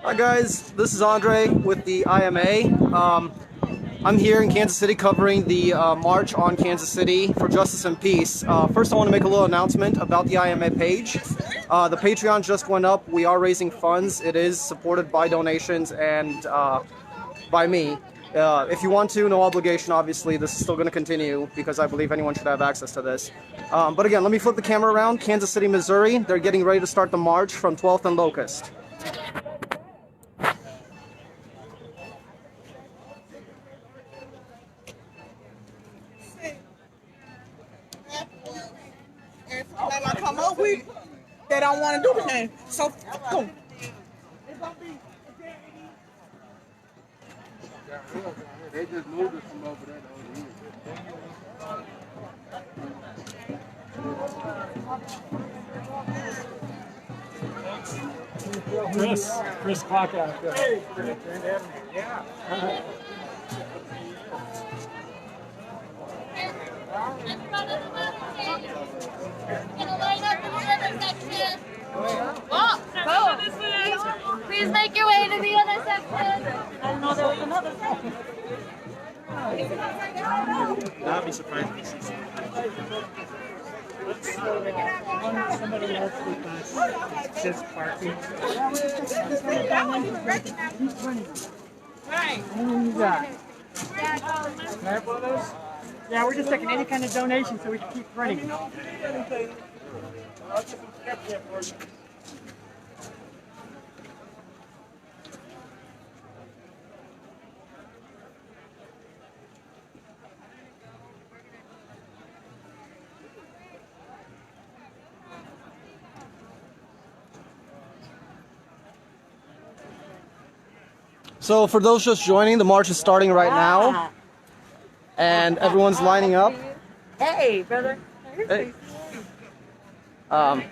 Hi guys, this is Andre with the IMA. I'm here in Kansas City covering the March on Kansas City for Justice and Peace. First I want to make a little announcement about the IMA page. The Patreon just went up. We are raising funds. It is supported by donations and by me. If you want to, no obligation, obviously. This is still going to continue because I believe anyone should have access to this. But again, let me flip the camera around. Kansas City, Missouri. They're getting ready to start the march from 12th and Locust. I come up with, they don't want to do the thing. So, boom. They just moved us from over there to Chris Clock out there. Hey, yeah. Please make your way to the other section. I didn't know there was another section. I'd be surprised if you see Somebody else with us just parking. Right. Who you got? Snap Brothers? Yeah, we're just taking any kind of donation so we can keep running. So for those just joining, the march is starting right now, and everyone's lining up. Hey, brother. Hey. I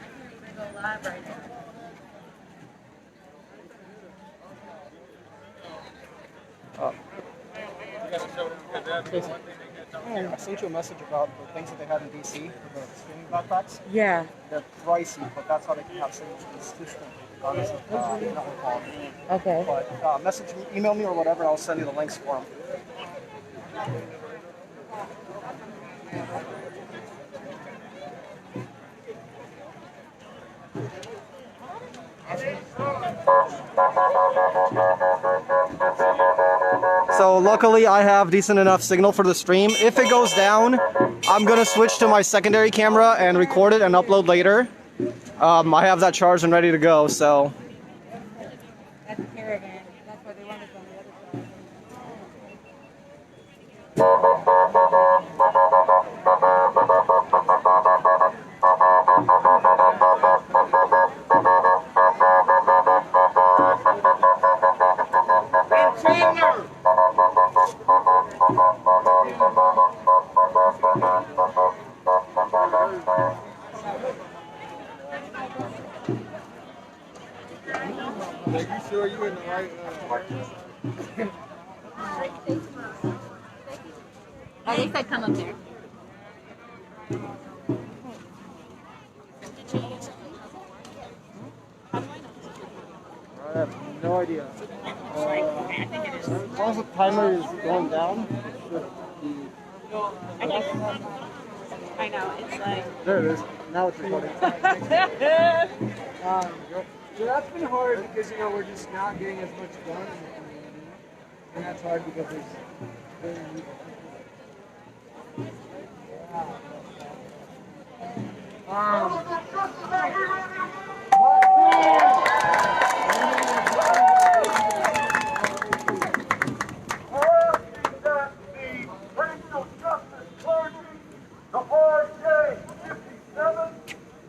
sent you a message about the things that they had in DC for the streaming backpacks. Yeah. They're pricey, but that's how they can have signals consistently, regardless of network quality. Okay. But message me, email me or whatever, and I'll send you the links for them. So luckily I have decent enough signal for the stream. If it goes down, I'm gonna switch to my secondary camera and record it and upload later. I have that charged and ready to go, so. That's a caravan. That's why they want us on the other side. Are you sure you're in the right Oh, they said come up there. I have no idea. As long as the timer is going down, it should be. I know, it's like... There it is. Now it's recording. So that's been hard because, you know, we're just not getting as much done in the community. And that's hard because there's very little.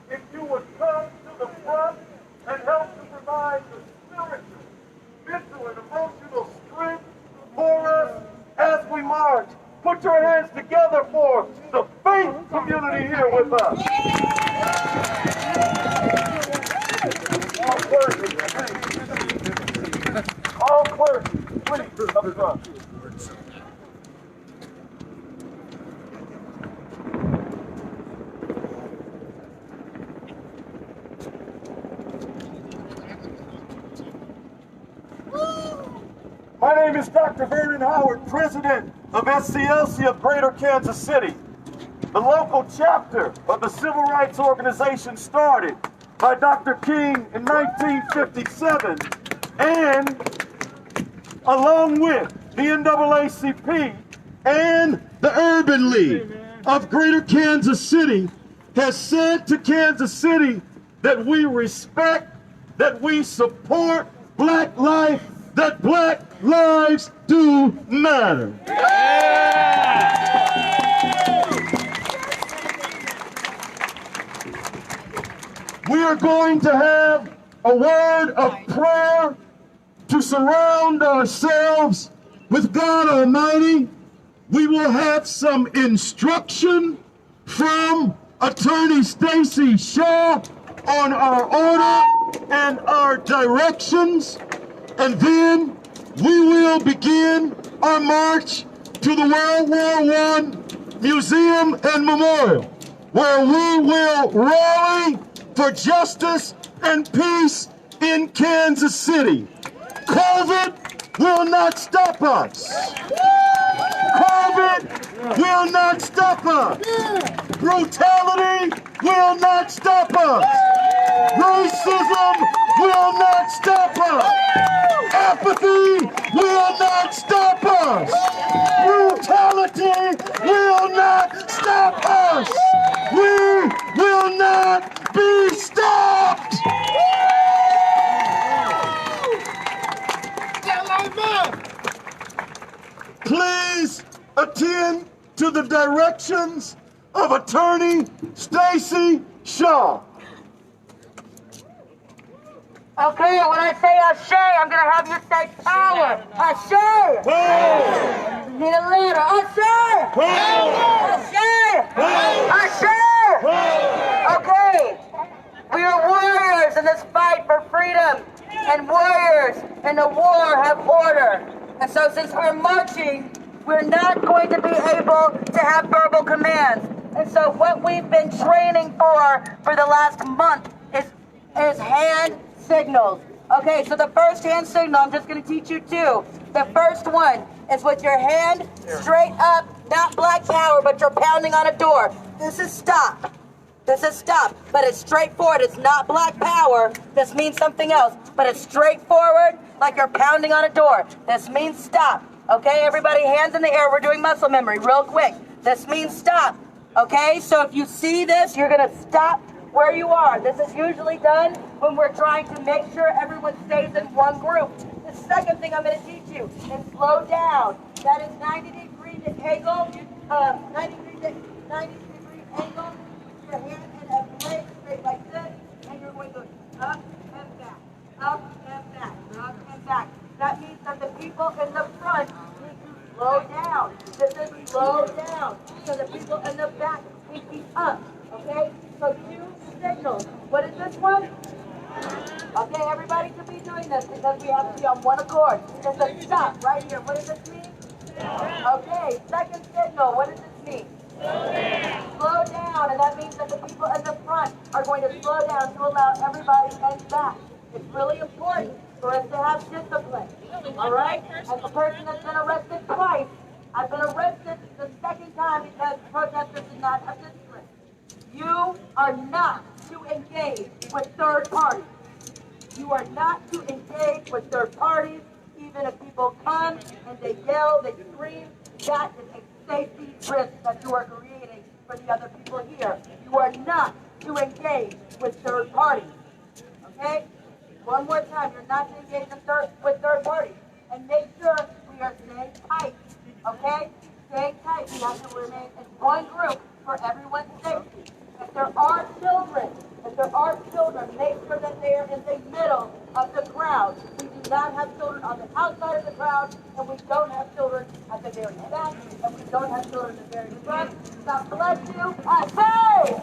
If you would come to the front and help to provide the spiritual, mental, and emotional strength for us as we march. Put your hands together for the faith community here with us. All clergy, please. All clergy, please, up front. My name is Dr. Vernon Howard, president of SCLC of Greater Kansas City, the local chapter of the civil rights organization started by Dr. King in 1957, and along with the NAACP and the Urban League of Greater Kansas City, has said to Kansas City that we respect, that we support black life, that black lives do matter. We are going to have a word of prayer to surround ourselves with God Almighty. We will have some instruction from Attorney Stacy Shaw on our order and our directions, and then we will begin our march to the World War I Museum and Memorial, where we will rally for justice and peace in Kansas City. COVID will not stop us. COVID will not stop us. Brutality will not stop us. Racism will not stop us. Apathy will not stop us. Brutality will not stop us. We will not be stopped. Please attend to the directions of Attorney Stacy Shaw. Okay, when I say Ashe, I'm going to have you say power. Ashe! Power! Need a letter. Ashe! Power! Ashe! Ashe! Okay, we are warriors in this fight for freedom, and warriors in the war have order. And so since we're marching, we're not going to be able to have verbal commands. And so what we've been training for the last month is hand signals. Okay, so the first hand signal, I'm just going to teach you two. The first one is with your hand straight up, not black power, but you're pounding on a door. This is stop. This is stop, but it's straightforward. It's not black power. This means something else, but it's straightforward, like you're pounding on a door. This means stop. Okay, everybody, hands in the air. We're doing muscle memory real quick. This means stop. Okay, so if you see this, you're going to stop where you are. This is usually done when we're trying to make sure everyone stays in one group. The second thing I'm going to teach you is slow down. That is 90-degree angle, 90-degree angle. Your hand and a leg straight like this, and you're going to go up and back, up and back, up and back. That means that the people in the front need to slow down. This is slow down. So the people in the back need to be up. Okay? So two signals. What is this one? Okay, everybody should be doing this because we have to be on one accord. It's a stop right here. What does this mean? Okay, second signal. What does this mean? Slow down, and that means that the people in the front are going to slow down to allow everybody in back. It's really important for us to have discipline. All right? As a person that's been arrested twice, I've been arrested the second time because protesters did not have discipline. You are not to engage with third parties. You are not to engage with third parties, even if people come and they yell, they scream. That is a safety risk that you are creating for the other people here. You are not to engage with third parties. Okay? One more time, you're not to engage with third parties. And make sure we are staying tight. Okay? Staying tight. We have to remain in one group for everyone's safety. If there are children, make sure that they are in the middle of the crowd. We do not have children on the outside of the crowd, and we don't have children at the very back, and we don't have children at the very front. God bless you. I say!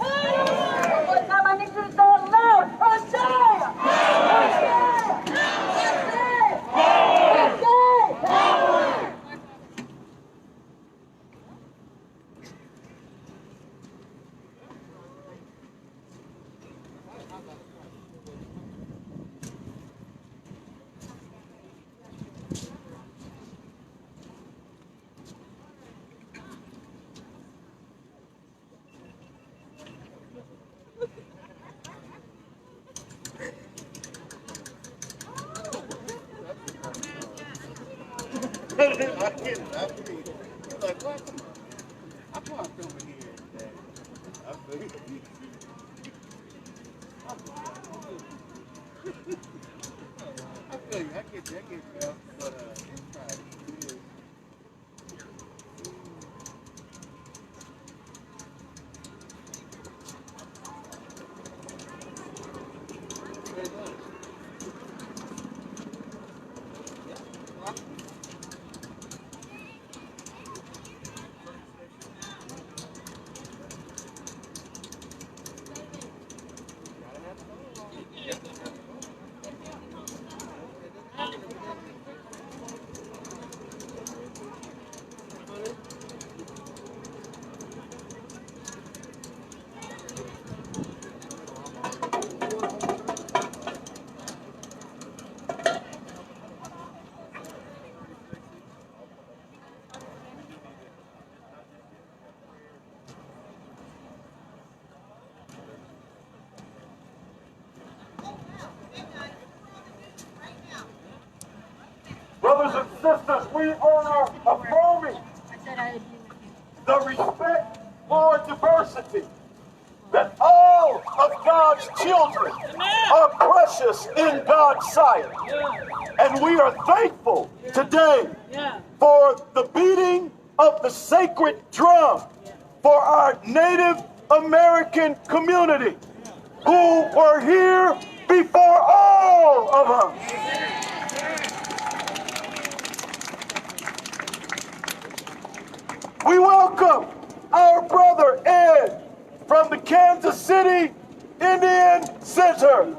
One more time, I need you to say it loud. I say! get it. I feel you. You're like, what? I can't come in here today. I feel you. I feel you. I get you. But it's fine. It is. Brothers and sisters, we are affirming the respect for diversity, that all of God's children are precious in God's sight. And we are thankful today for the beating of the sacred drum for our Native American community who were here before all of us. We welcome our brother Ed from the Kansas City Indian Center.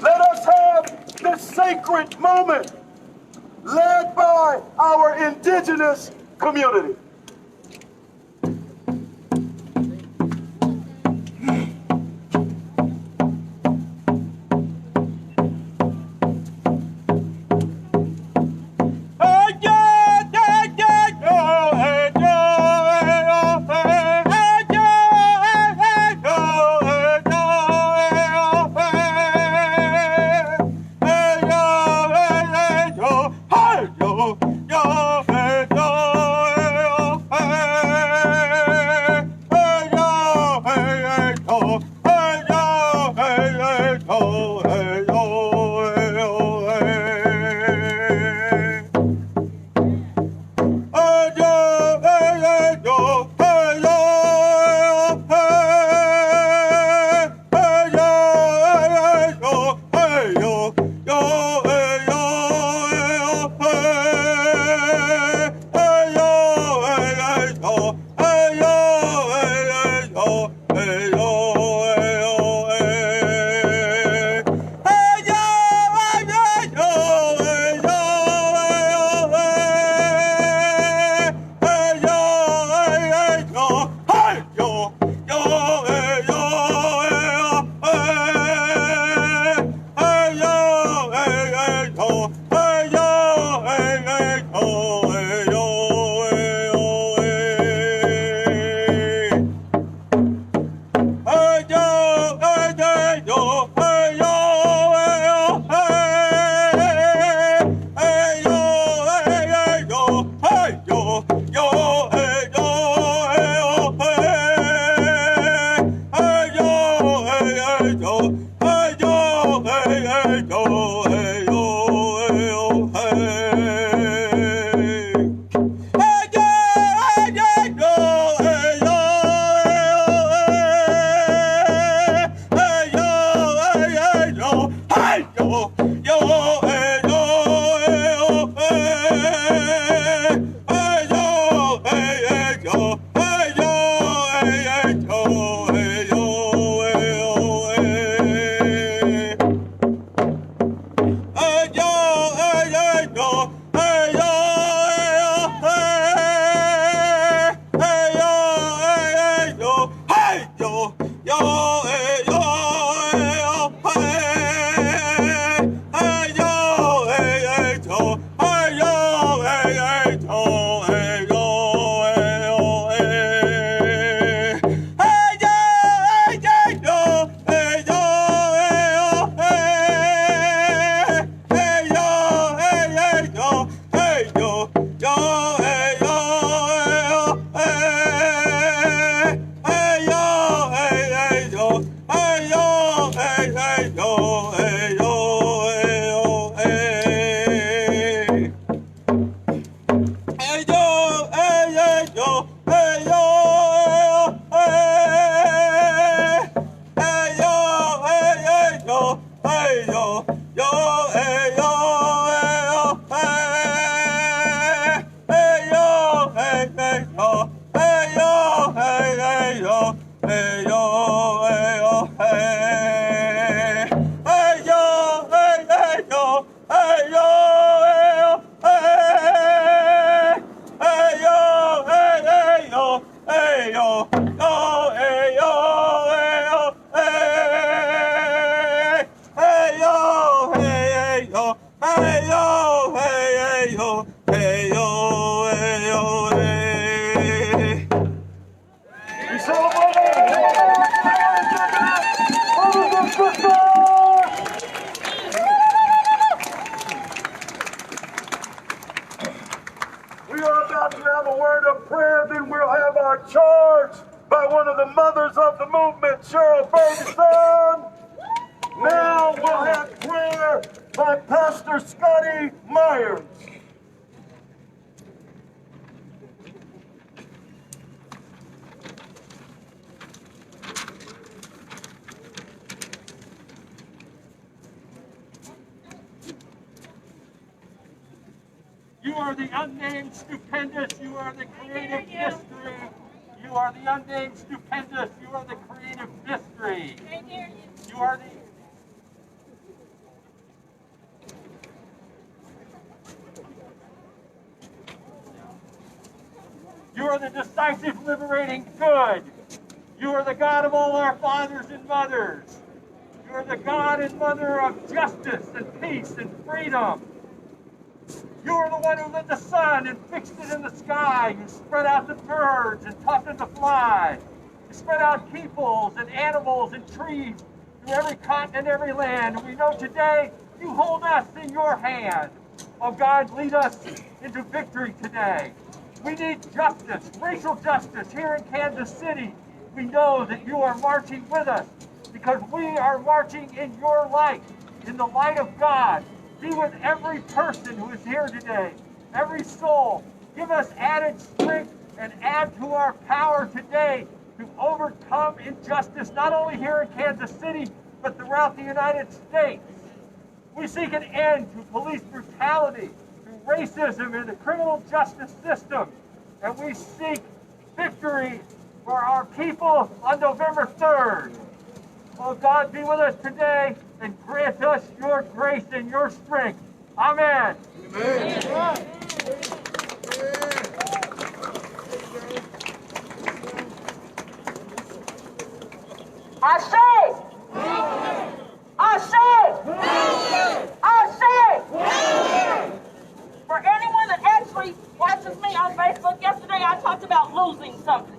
Let us have this sacred moment led by our indigenous community. Pastor Scotty Myers. You are the unnamed stupendous. You are the creative mystery. You are the unnamed stupendous. You are the creative mystery. You are the... You are the decisive, liberating good. You are the God of all our fathers and mothers. You are the God and mother of justice and peace and freedom. You are the one who lit the sun and fixed it in the sky. You spread out the birds and taught them to fly. You spread out peoples and animals and trees through every continent, every land. And we know today you hold us in your hand. Oh God, lead us into victory today. We need justice, racial justice here in Kansas City. We know that you are marching with us because we are marching in your light, in the light of God. Be with every person who is here today, every soul. Give us added strength and add to our power today to overcome injustice, not only here in Kansas City, but throughout the United States. We seek an end to police brutality, to racism in the criminal justice system, and we seek victory for our people on November 3rd. Oh God, be with us today and grant us your grace and your strength. Amen. Amen. Ashe! Ashe! Ashe! For anyone that actually watches me on Facebook, yesterday I talked about losing something.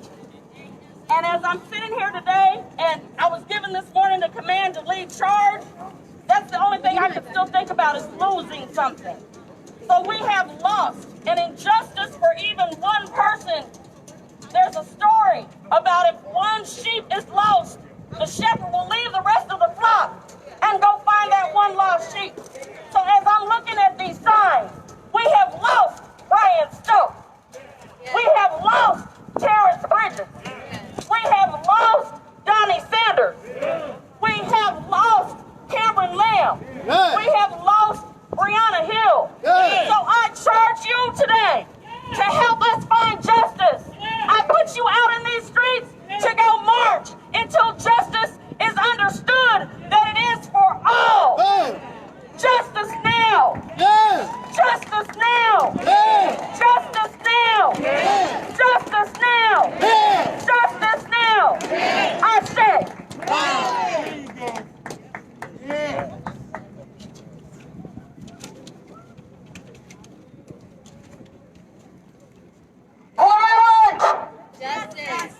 And as I'm sitting here today, and I was given this morning the command to lead charge, that's the only thing I can still think about is losing something. So we have lost an injustice for even one person. There's a story about if one sheep is lost, the shepherd will leave the rest of the flock and go find that one lost sheep. So as I'm looking at these signs, we have lost Ryan Stokes. We have lost Terrence Bridges. We have lost Donnie Sanders. We have lost Cameron Lamb. We have lost Breonna Hill. So I charge you today to help us find justice. I put you out in these streets to go march until justice is understood that it is for all. Justice now. Justice now. Justice now. Justice now. Justice now. I say. Justice.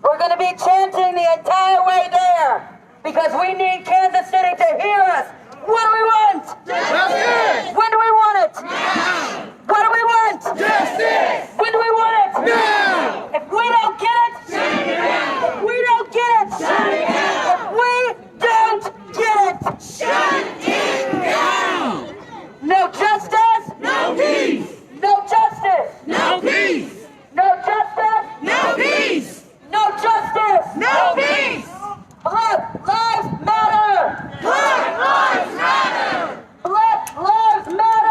We're going to be chanting the entire way there because we need Kansas City to hear us. What do we want? Justice! When do we want it? Now! What do we want? Justice! When do we want it? Now! If we don't get it, shut it down! If we don't get it, shut it down! If we don't get it, shut it down! No justice? No peace! No justice? No peace! No justice? No peace! No justice! No peace! Black Lives Matter! Black Lives Matter! Black Lives Matter!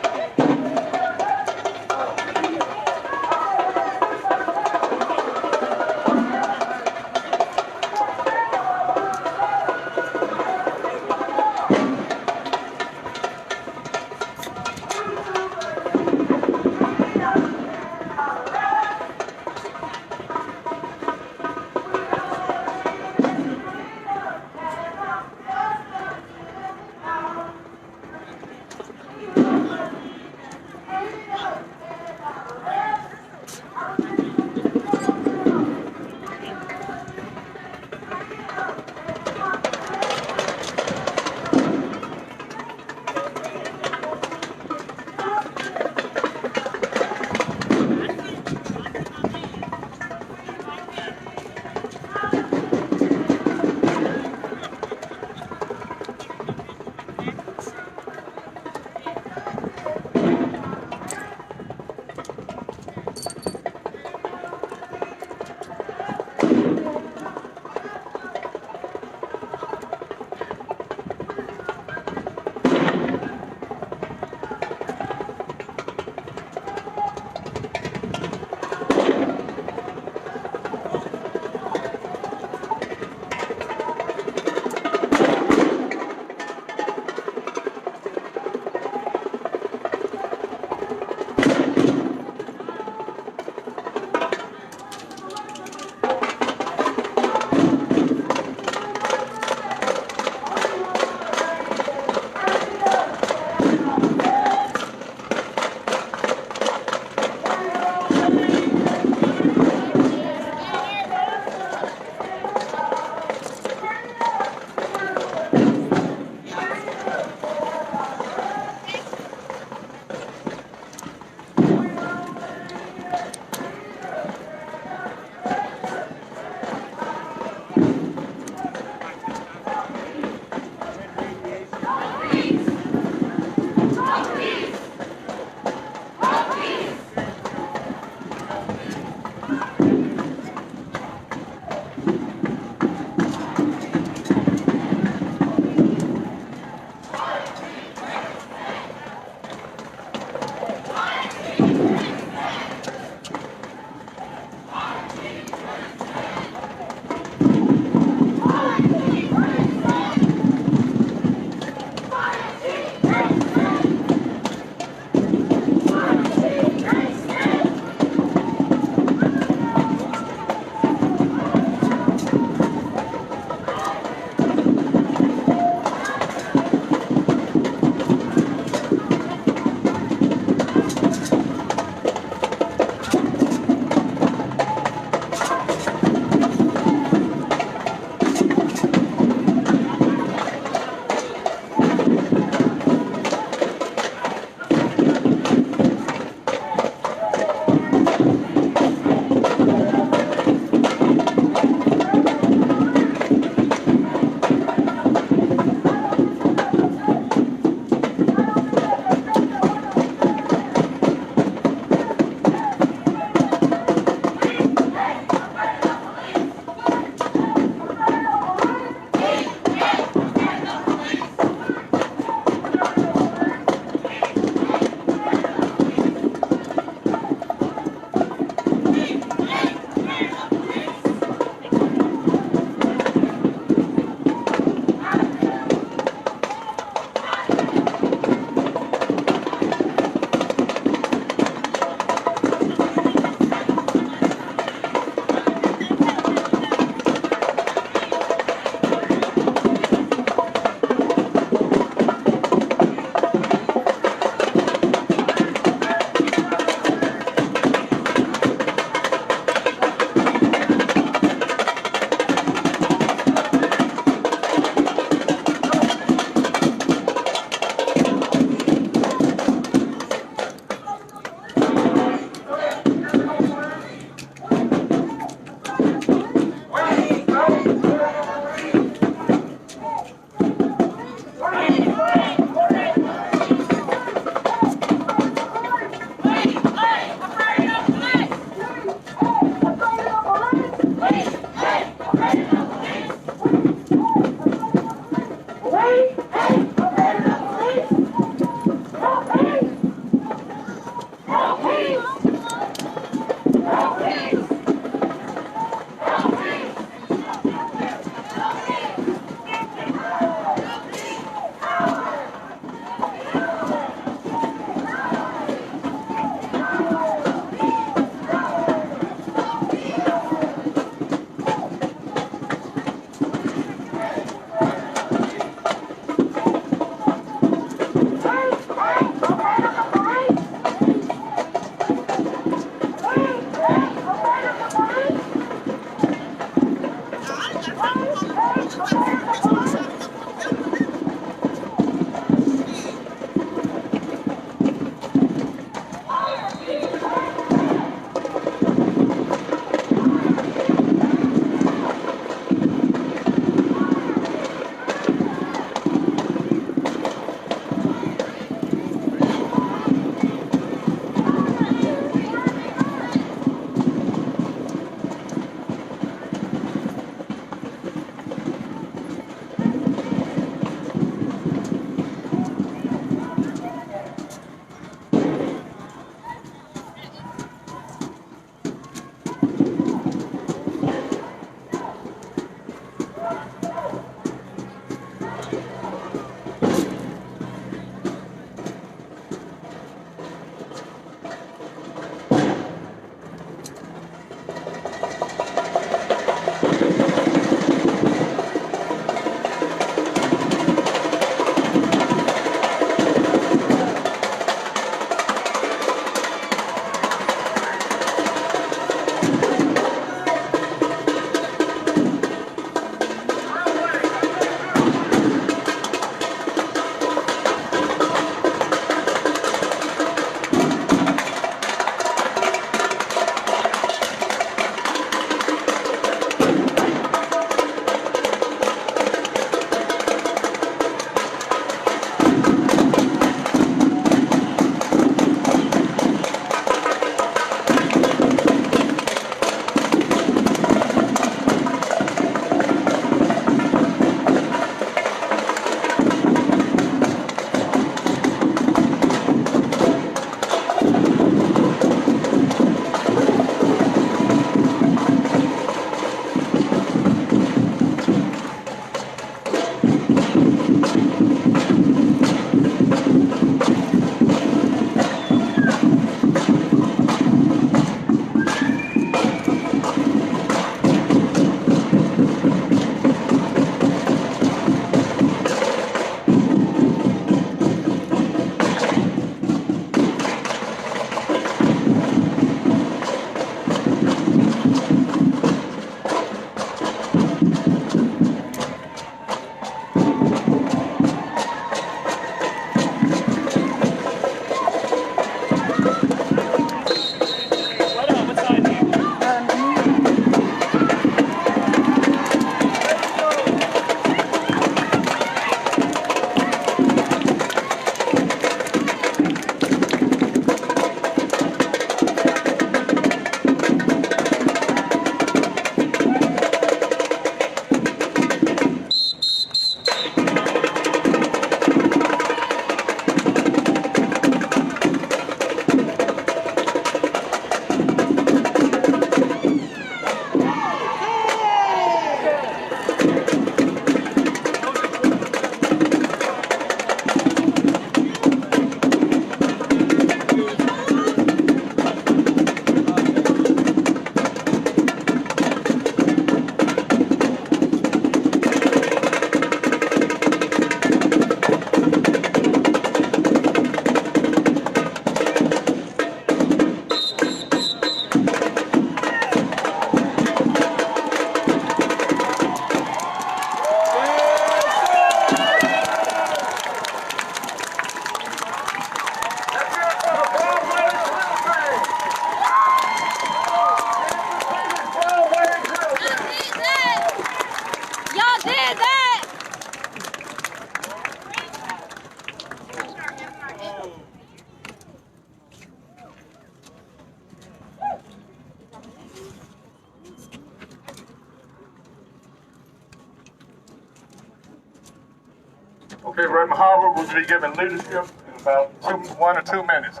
Okay, Reverend Howard will be giving leadership in about 1 or 2 minutes.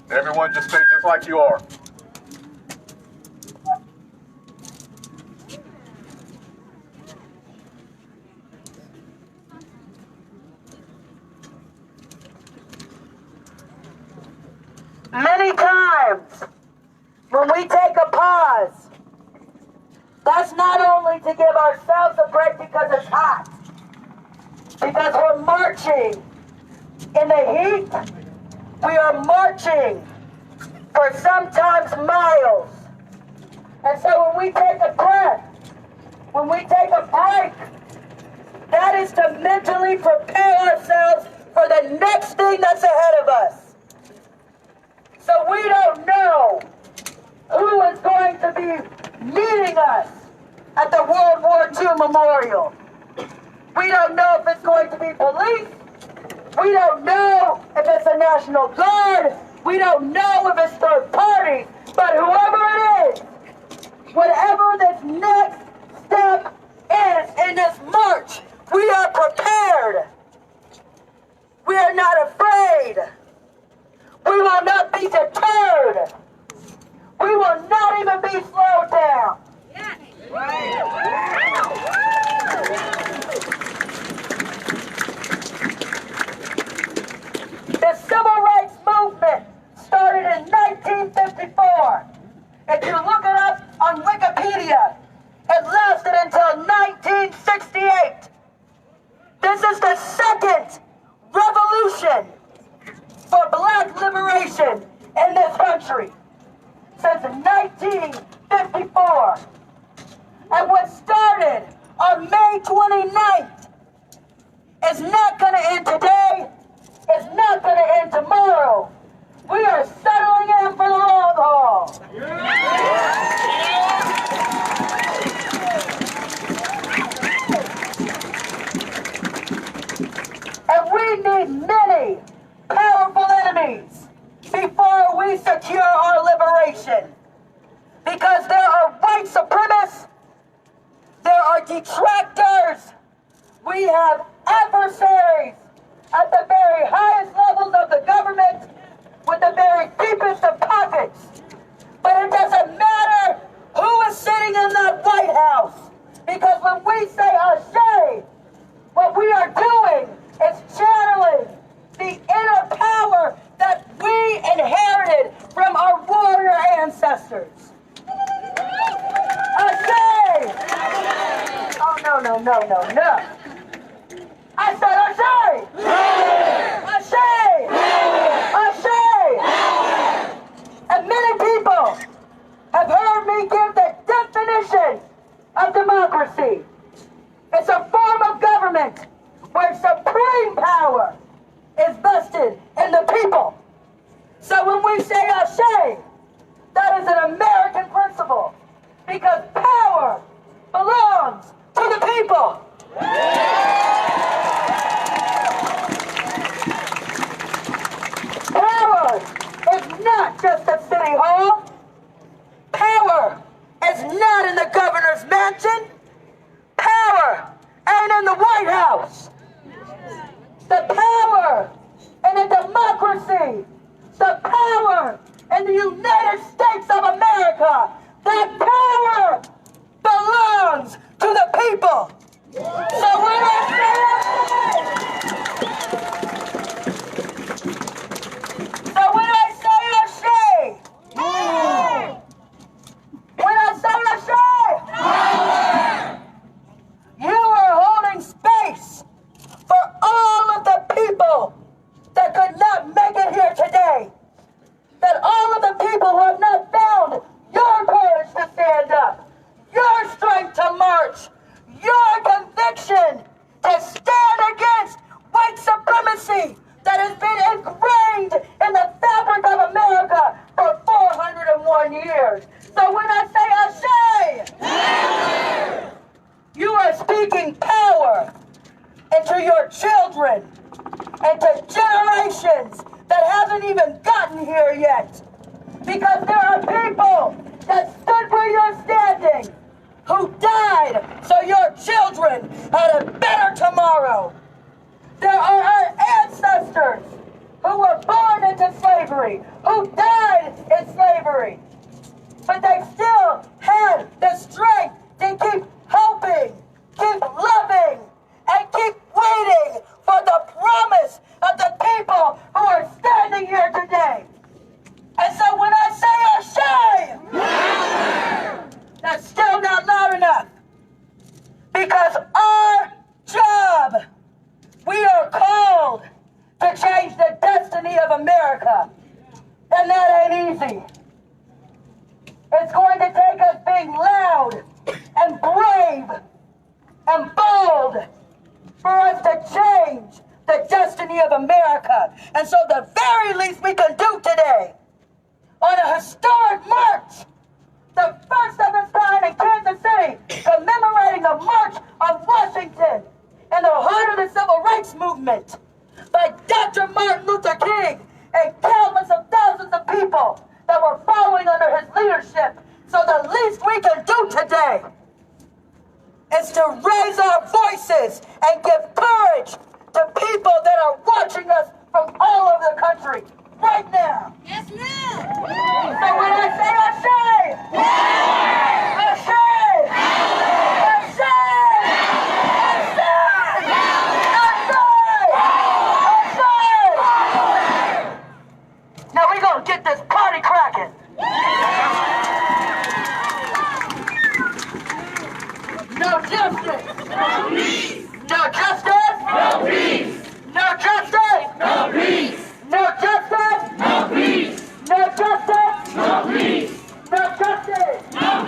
Everyone just stay just like you are. Many times, when we take a pause, that's not only to give ourselves a break because it's hot, because we're marching in the heat, we are marching for sometimes miles. And so when we take a breath, when we take a break, to mentally prepare ourselves for the next thing that's ahead of us. So we don't know who is going to be meeting us at the World War II Memorial. We don't know if it's going to be police. We don't know if it's the National Guard. We don't know if it's third parties. But whoever it is, whatever this next step is in this march, we are prepared. We are not afraid. We will not be deterred. We will not even be slowed down. The Civil Rights Movement started in 1954. If you look it up on Wikipedia, it lasted until 1968. This is the second revolution for black liberation in this country since 1954. And what started on May 29th is not going to end today. It's not going to end tomorrow. We are settling in for the long haul. And we need many powerful enemies before we secure our liberation. Because there are white supremacists, there are detractors, we have adversaries at the very highest levels of the government with the very deepest of pockets. But it doesn't matter who is sitting in that White House, because when we say Ashe, what we are doing is channeling the inner power that we inherited from our warrior ancestors. Ashe! Oh, no. I said Ashe! Ashe! Ashe! And many people have heard me give the definition of democracy. It's a form of government where supreme power is vested in the people. So when we say Ashe, that is an American principle, because power belongs to the people. Power is not just at City Hall. Power is not in the governor's mansion. Power ain't in the White House. The power in a democracy, the power in the United States of America, that power belongs to the people. So when I say Ashe, you are holding space for all of the people that could not make it here today. That all of the people who have not found your courage to stand up, your strength to march, your conviction to stand against white supremacy that has been ingrained in the fabric of America for 401 years. So when I say Ashe, you are speaking power into your children, into generations that haven't even gotten here yet. Because there are people that stood where you're standing, who died so your children had a better tomorrow. There are our ancestors who were born into slavery, who died in slavery, but they still had the strength to keep hoping, keep loving, and keep waiting for the promise of the people who are standing here today. And so when I say Ashe, that's still not loud enough. Because our job, we are called to change the destiny of America. And that ain't easy. It's going to take us being loud and brave and bold for us to change the destiny of America. And so the very least we can do today, on a historic march, the first of its kind in Kansas City, commemorating the March on Washington in the heart of the Civil Rights Movement by Dr. Martin Luther King and countless of thousands of people that were following under his leadership. So the least we can do today is to raise our voices and give courage to people that are watching us from all over the country right now. Yes, ma'am. So when I say Ashe, Ashe, Ashe, Ashe, Ashe, now we gonna get this party cracking. No justice. No peace. No justice. No peace. No justice. No peace. No justice. No peace. No justice. No peace. No justice. No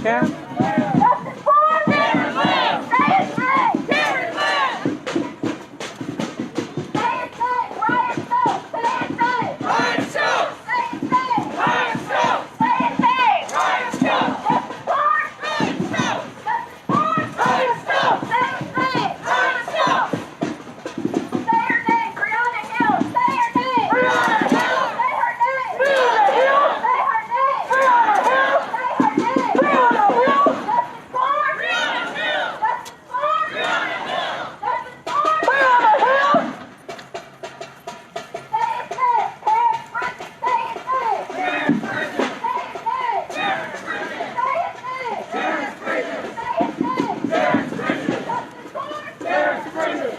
Yeah. Justice for Karen Lynn! Say it, say! Karen Lynn! Say it, say! Ryan Schultz! Say it, say! Ryan Schultz! Say it, say! Ryan Schultz! Say it, say! Ryan Schultz! Justice for Ryan Schultz! Justice for Ryan Schultz! Say it, say! Ryan Schultz! Say her name! Brianna Hill! Say her name! Brianna Hill! Say her name! Brianna Hill! Say her name! Brianna Hill! Say her name! Brianna Hill! Justice for Brianna Hill! Justice for Brianna Hill! Justice for Brianna Hill! Say it, say! Terrence Bridges! Say it, say! Terrence Bridges! Say it, say! Terrence Bridges! Say it, say! Terrence Bridges! Say it, say! Terrence Bridges! Justice for Terrence Bridges!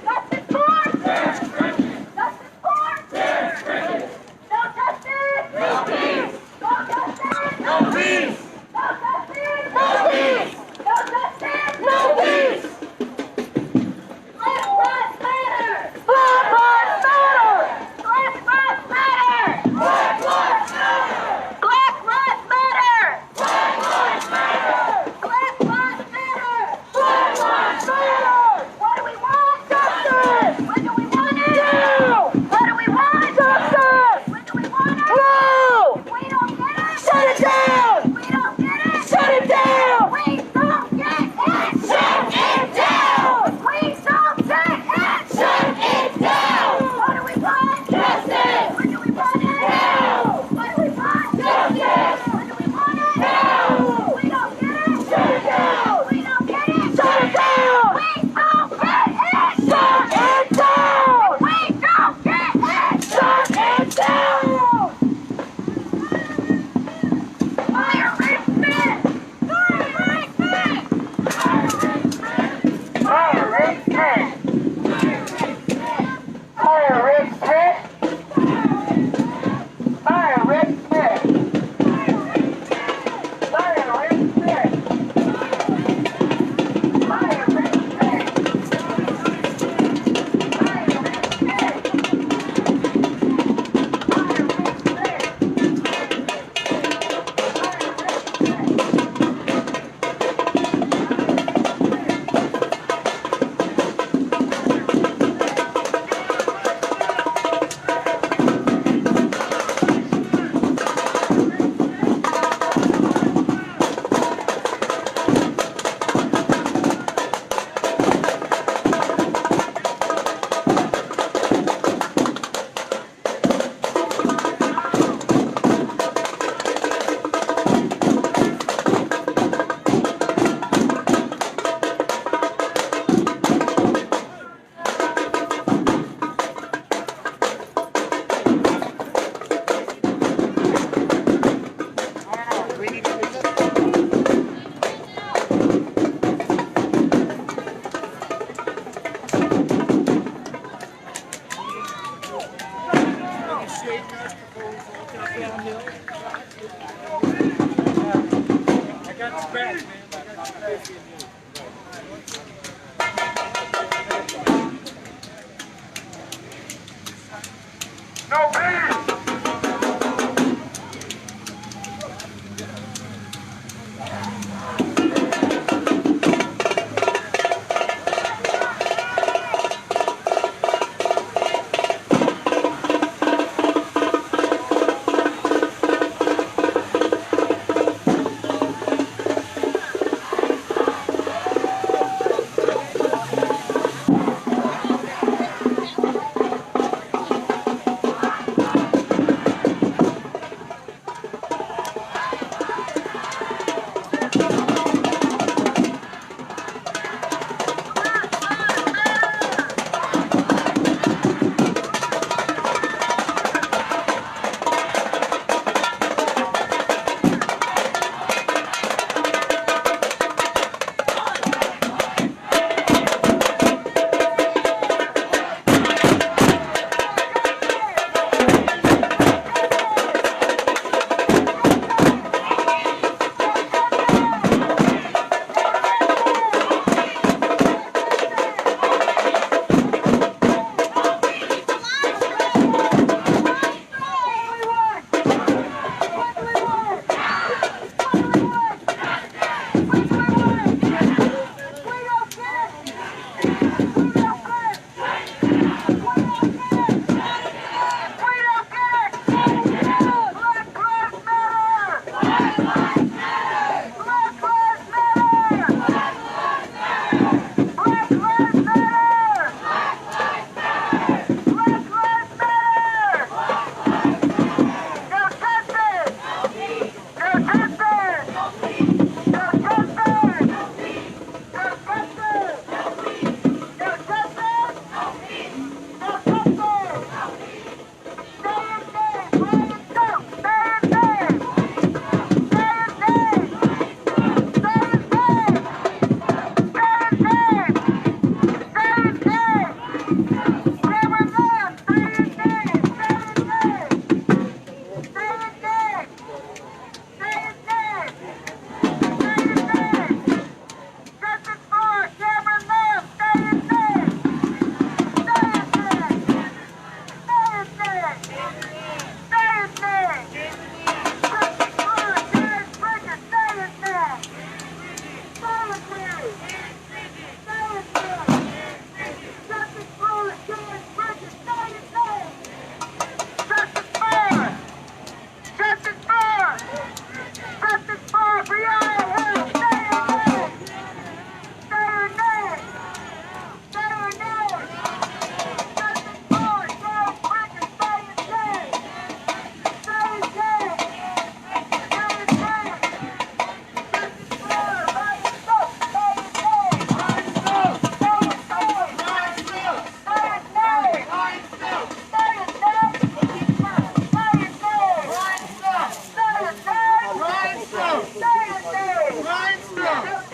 Justice for Terrence Bridges! Justice for Terrence Bridges! Justice for Terrence Bridges! No justice! No peace! No justice! No peace! No justice! No peace! No justice! No peace! Black lives matter! Black lives matter! Black lives matter! Black lives matter! Black lives matter! Black lives matter! Black lives matter! Black lives matter! What do we want? Justice! When do we want it? Now! What do we want? Justice! When do we want it? Now! If we don't get it, shut it down! If we don't get it, shut it down! We don't get it, shut it down! If we don't get it, shut it down! What do we want? Justice! When do we want it? Now! What do we want? Justice! When do we want it? Now! If we don't get it, shut it down! If we don't get it, shut it down! We don't get it, shut it down! If we don't get it, shut it down! Fire Richmond! Fire Richmond! Fire Richmond! Fire Richmond! Fire Richmond! Fire Richmond! Fire Richmond! Fire No peace!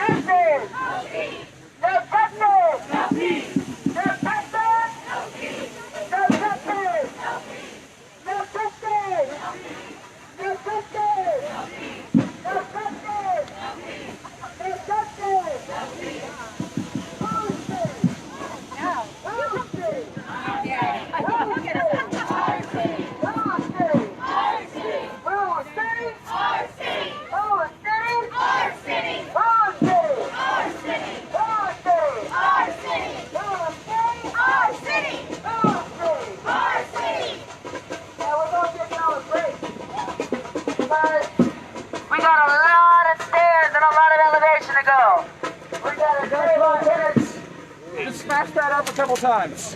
justice! No justice! No peace! No justice! No peace! No justice! No justice! No justice! No justice! No justice! We got a lot of stairs and a lot of elevation to go. We got a Got 5 minutes. Just smash that up a couple times.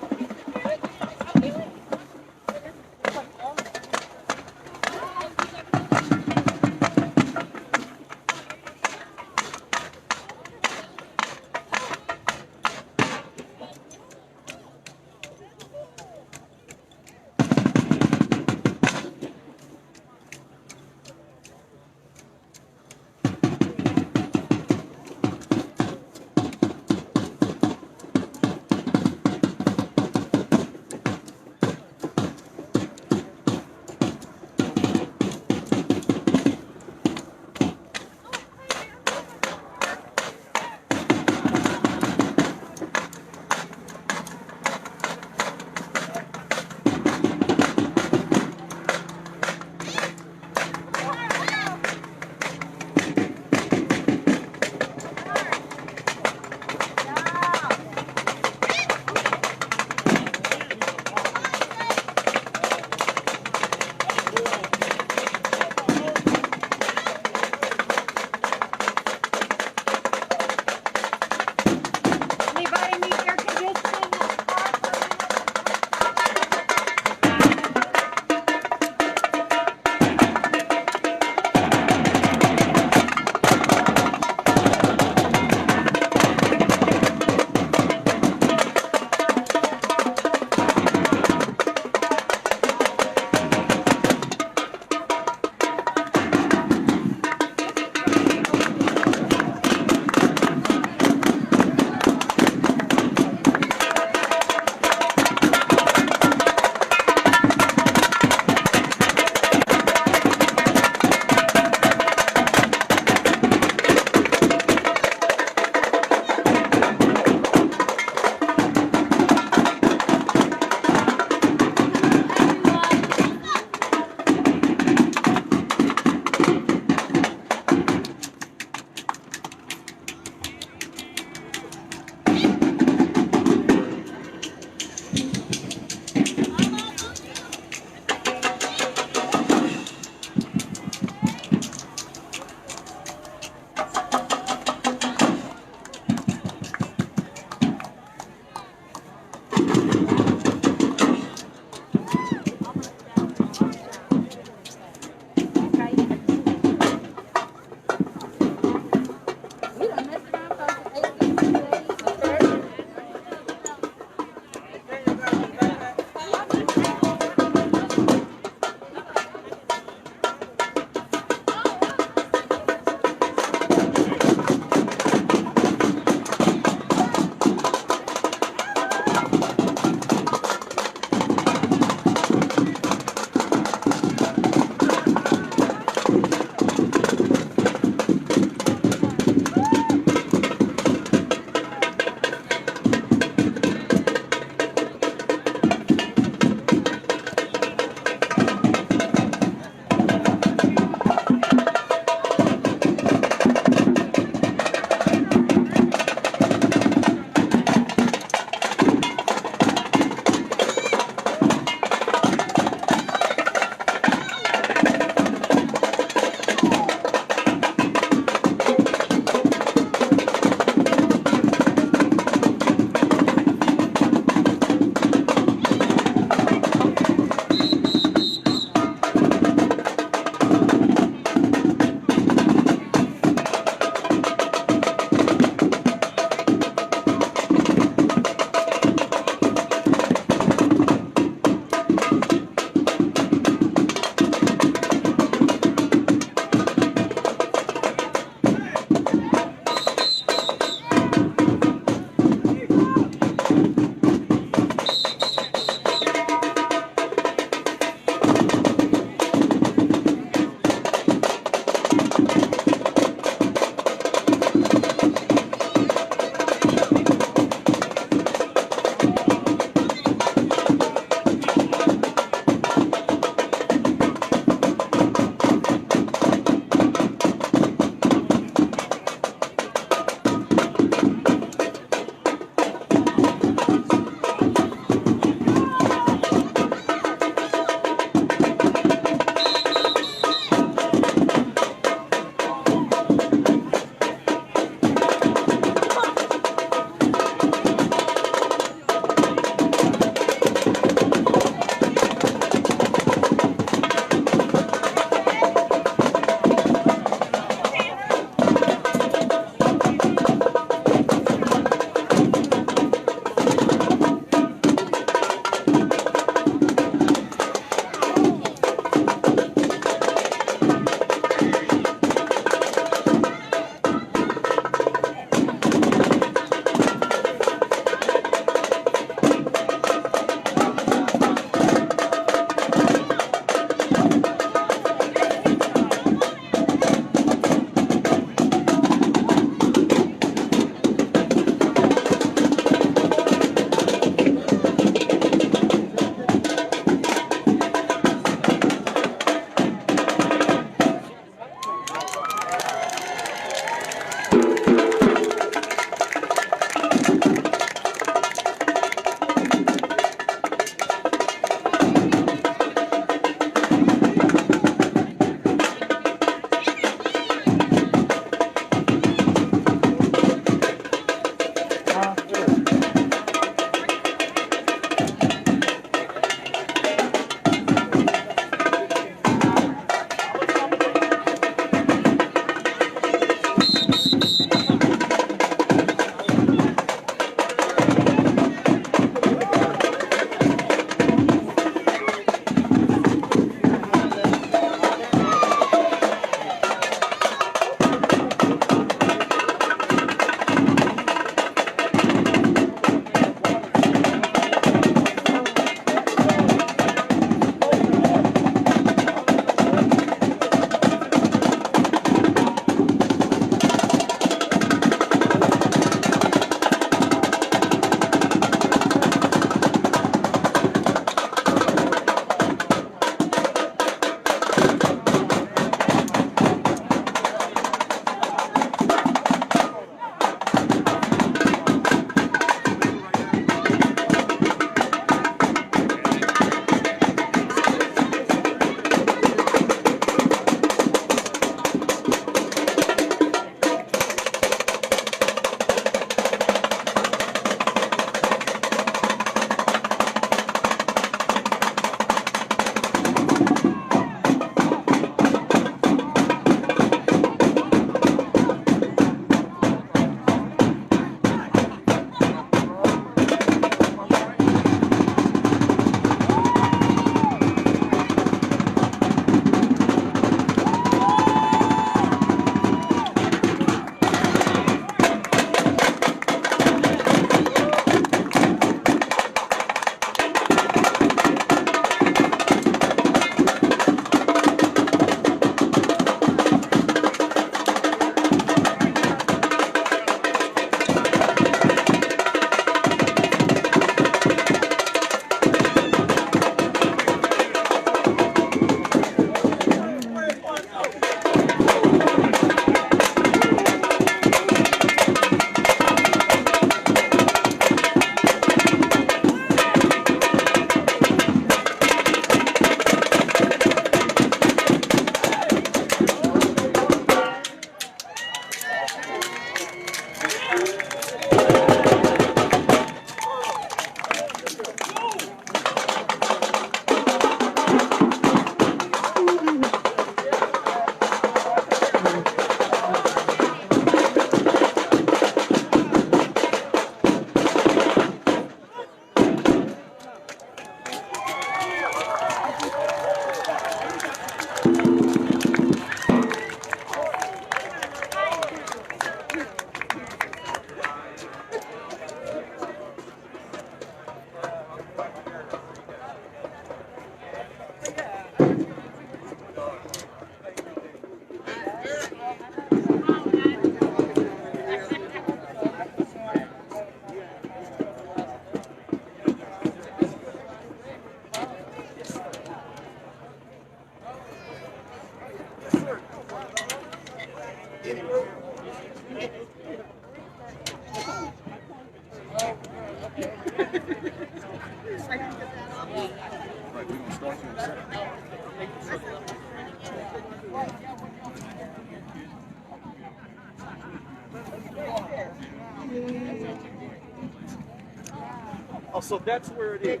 Oh, so that's where it is.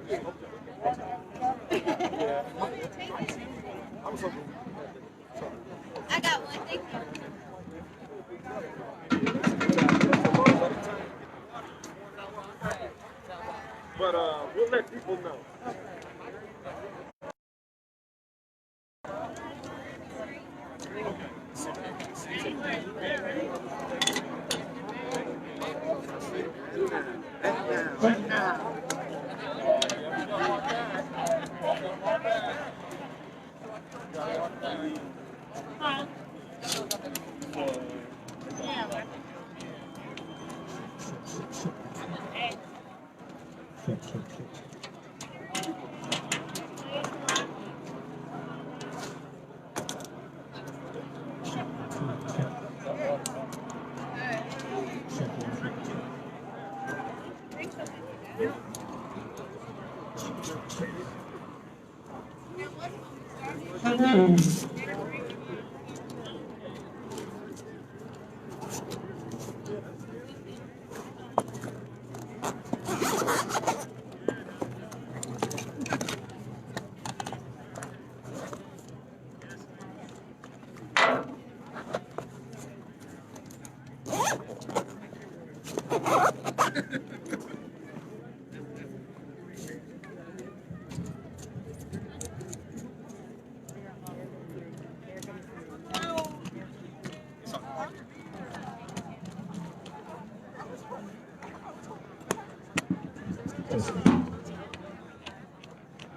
I got one. Thank you. But we'll let people know.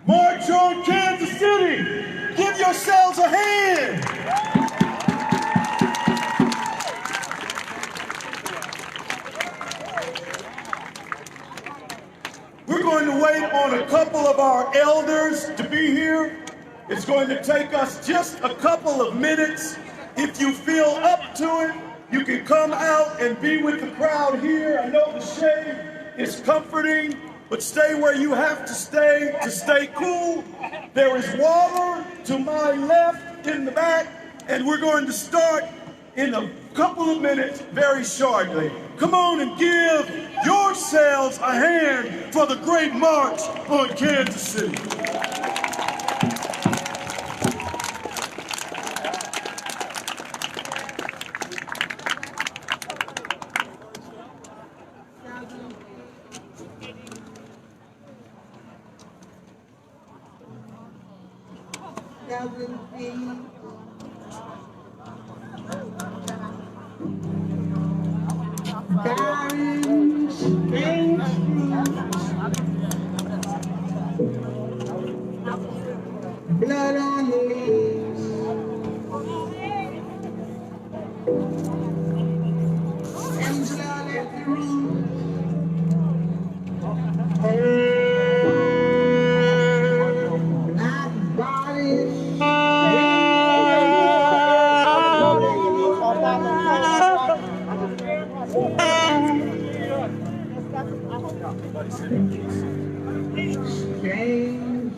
March on Kansas City! Give yourselves a hand! We're going to wait on a couple of our elders to be here. It's going to take us just a couple of minutes. If you feel up to it, you can come out and be with the crowd here. I know the shade is comforting, but stay where you have to stay cool. There is water to my left in the back, and we're going to start in a couple of minutes very shortly. Come on and give yourselves a hand for the great march on Kansas City. Blood on the leaves. And blood at the roots. Black bodies. Strange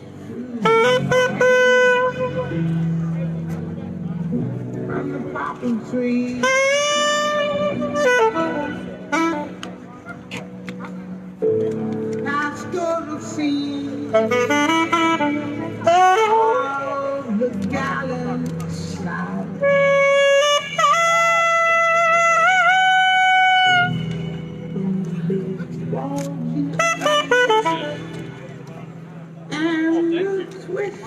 from the popping tree. Let's go to see all the gallant side. And the twisted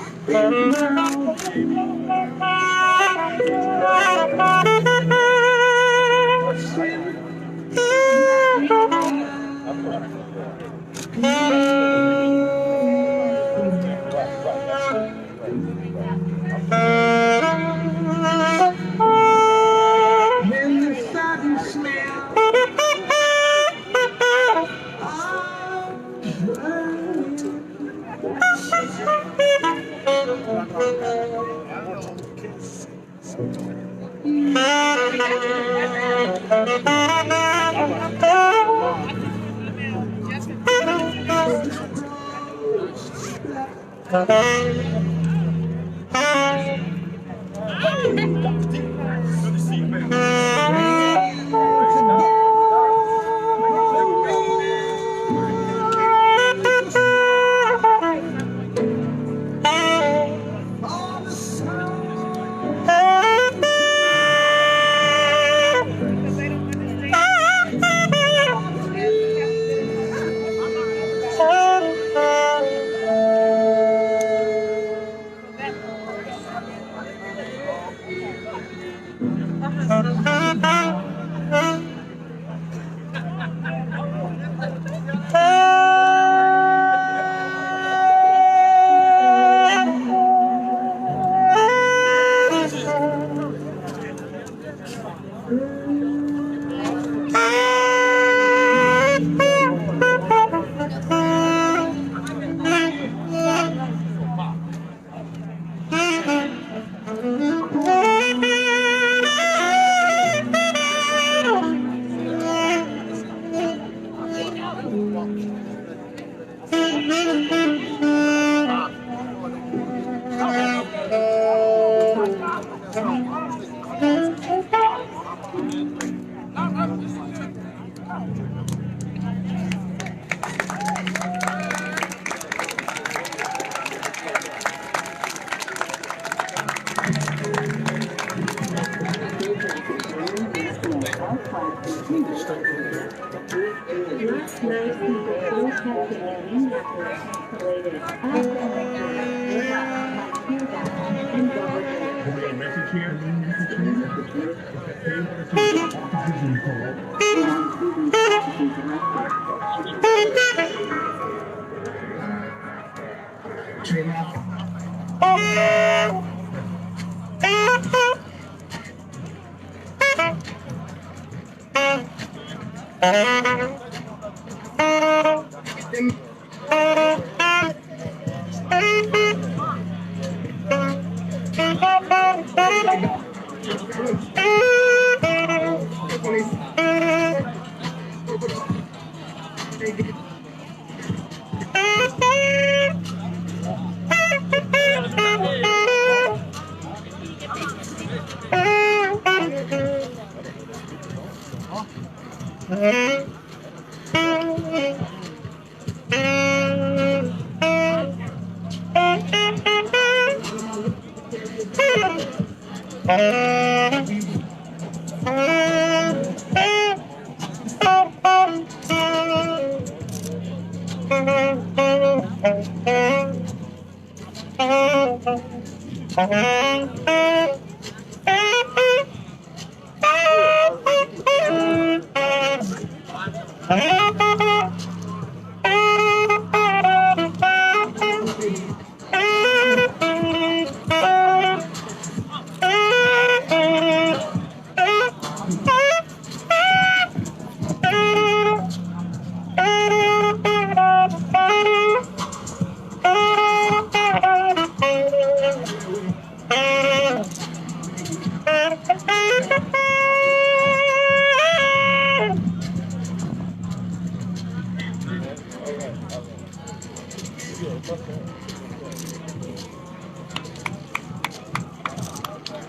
then the sudden smell of burning.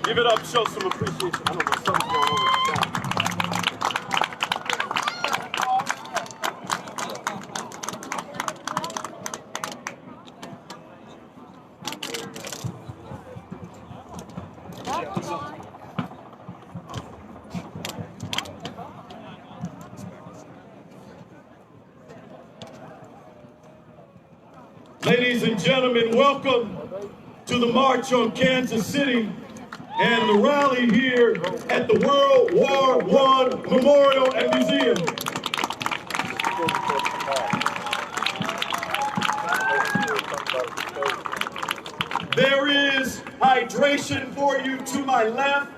Give it up, show some appreciation. I don't know, something's going on with the sound. Ladies and gentlemen, welcome to the March on Kansas City and the rally here at the World War I Memorial and Museum. There is hydration for you to my left.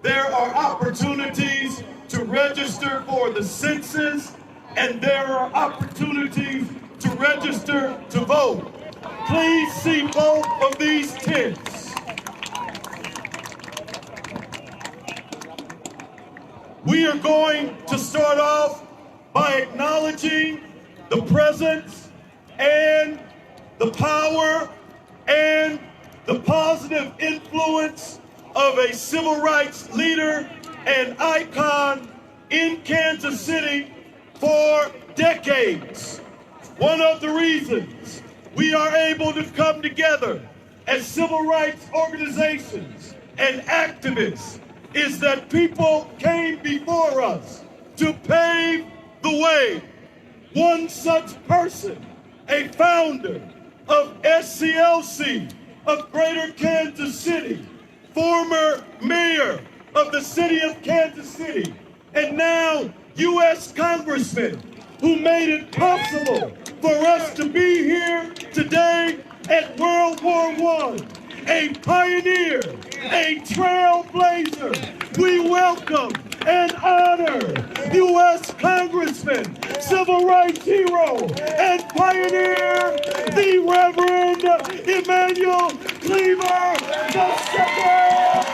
There are opportunities to register for the census, and there are opportunities to register to vote. Please see both of these tents. We are going to start off by acknowledging the presence and the power and the positive influence of a civil rights leader and icon in Kansas City for decades. One of the reasons we are able to come together as civil rights organizations and activists is that people came before us to pave the way. One such person, a founder of SCLC of Greater Kansas City, former mayor of the city of Kansas City, and now U.S. Congressman, who made it possible for us to be here today at World War I, a pioneer, a trailblazer. We welcome and honor U.S. Congressman, civil rights hero, and pioneer, the Reverend Emmanuel Cleaver II. First of all,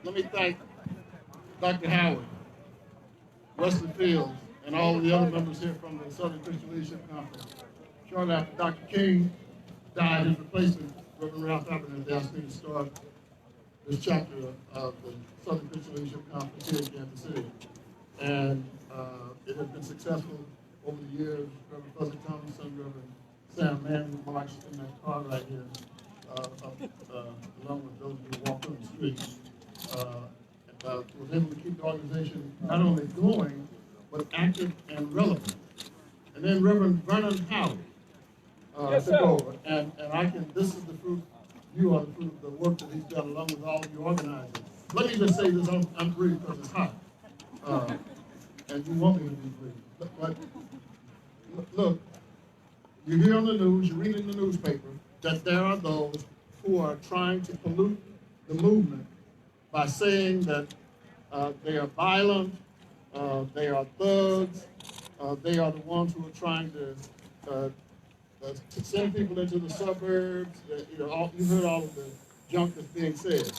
let me thank Dr. Howard, Wesley Fields, and all of the other members here from the Southern Christian Leadership Conference. Shortly after Dr. King died, his replacement, Reverend Ralph Abernathy, asked me to start this chapter of the Southern Christian Leadership Conference here in Kansas City. And it has been successful over the years. Reverend Fuzzy Thompson, Reverend Sam Mann, who marched in that car right here, along with those who walked on the street, was able to keep the organization not only going, but active and relevant. And then Reverend Vernon Howard took over. And I can, this is the fruit, you are the fruit of the work that he's done along with all of you organizers. Let me just say this, I'm brief because it's hot. And you want me to be brief. But look, you hear on the news, you read in the newspaper, that there are those who are trying to pollute the movement by saying that they are violent, they are thugs, they are the ones who are trying to send people into the suburbs. You heard all of the junk that's being said.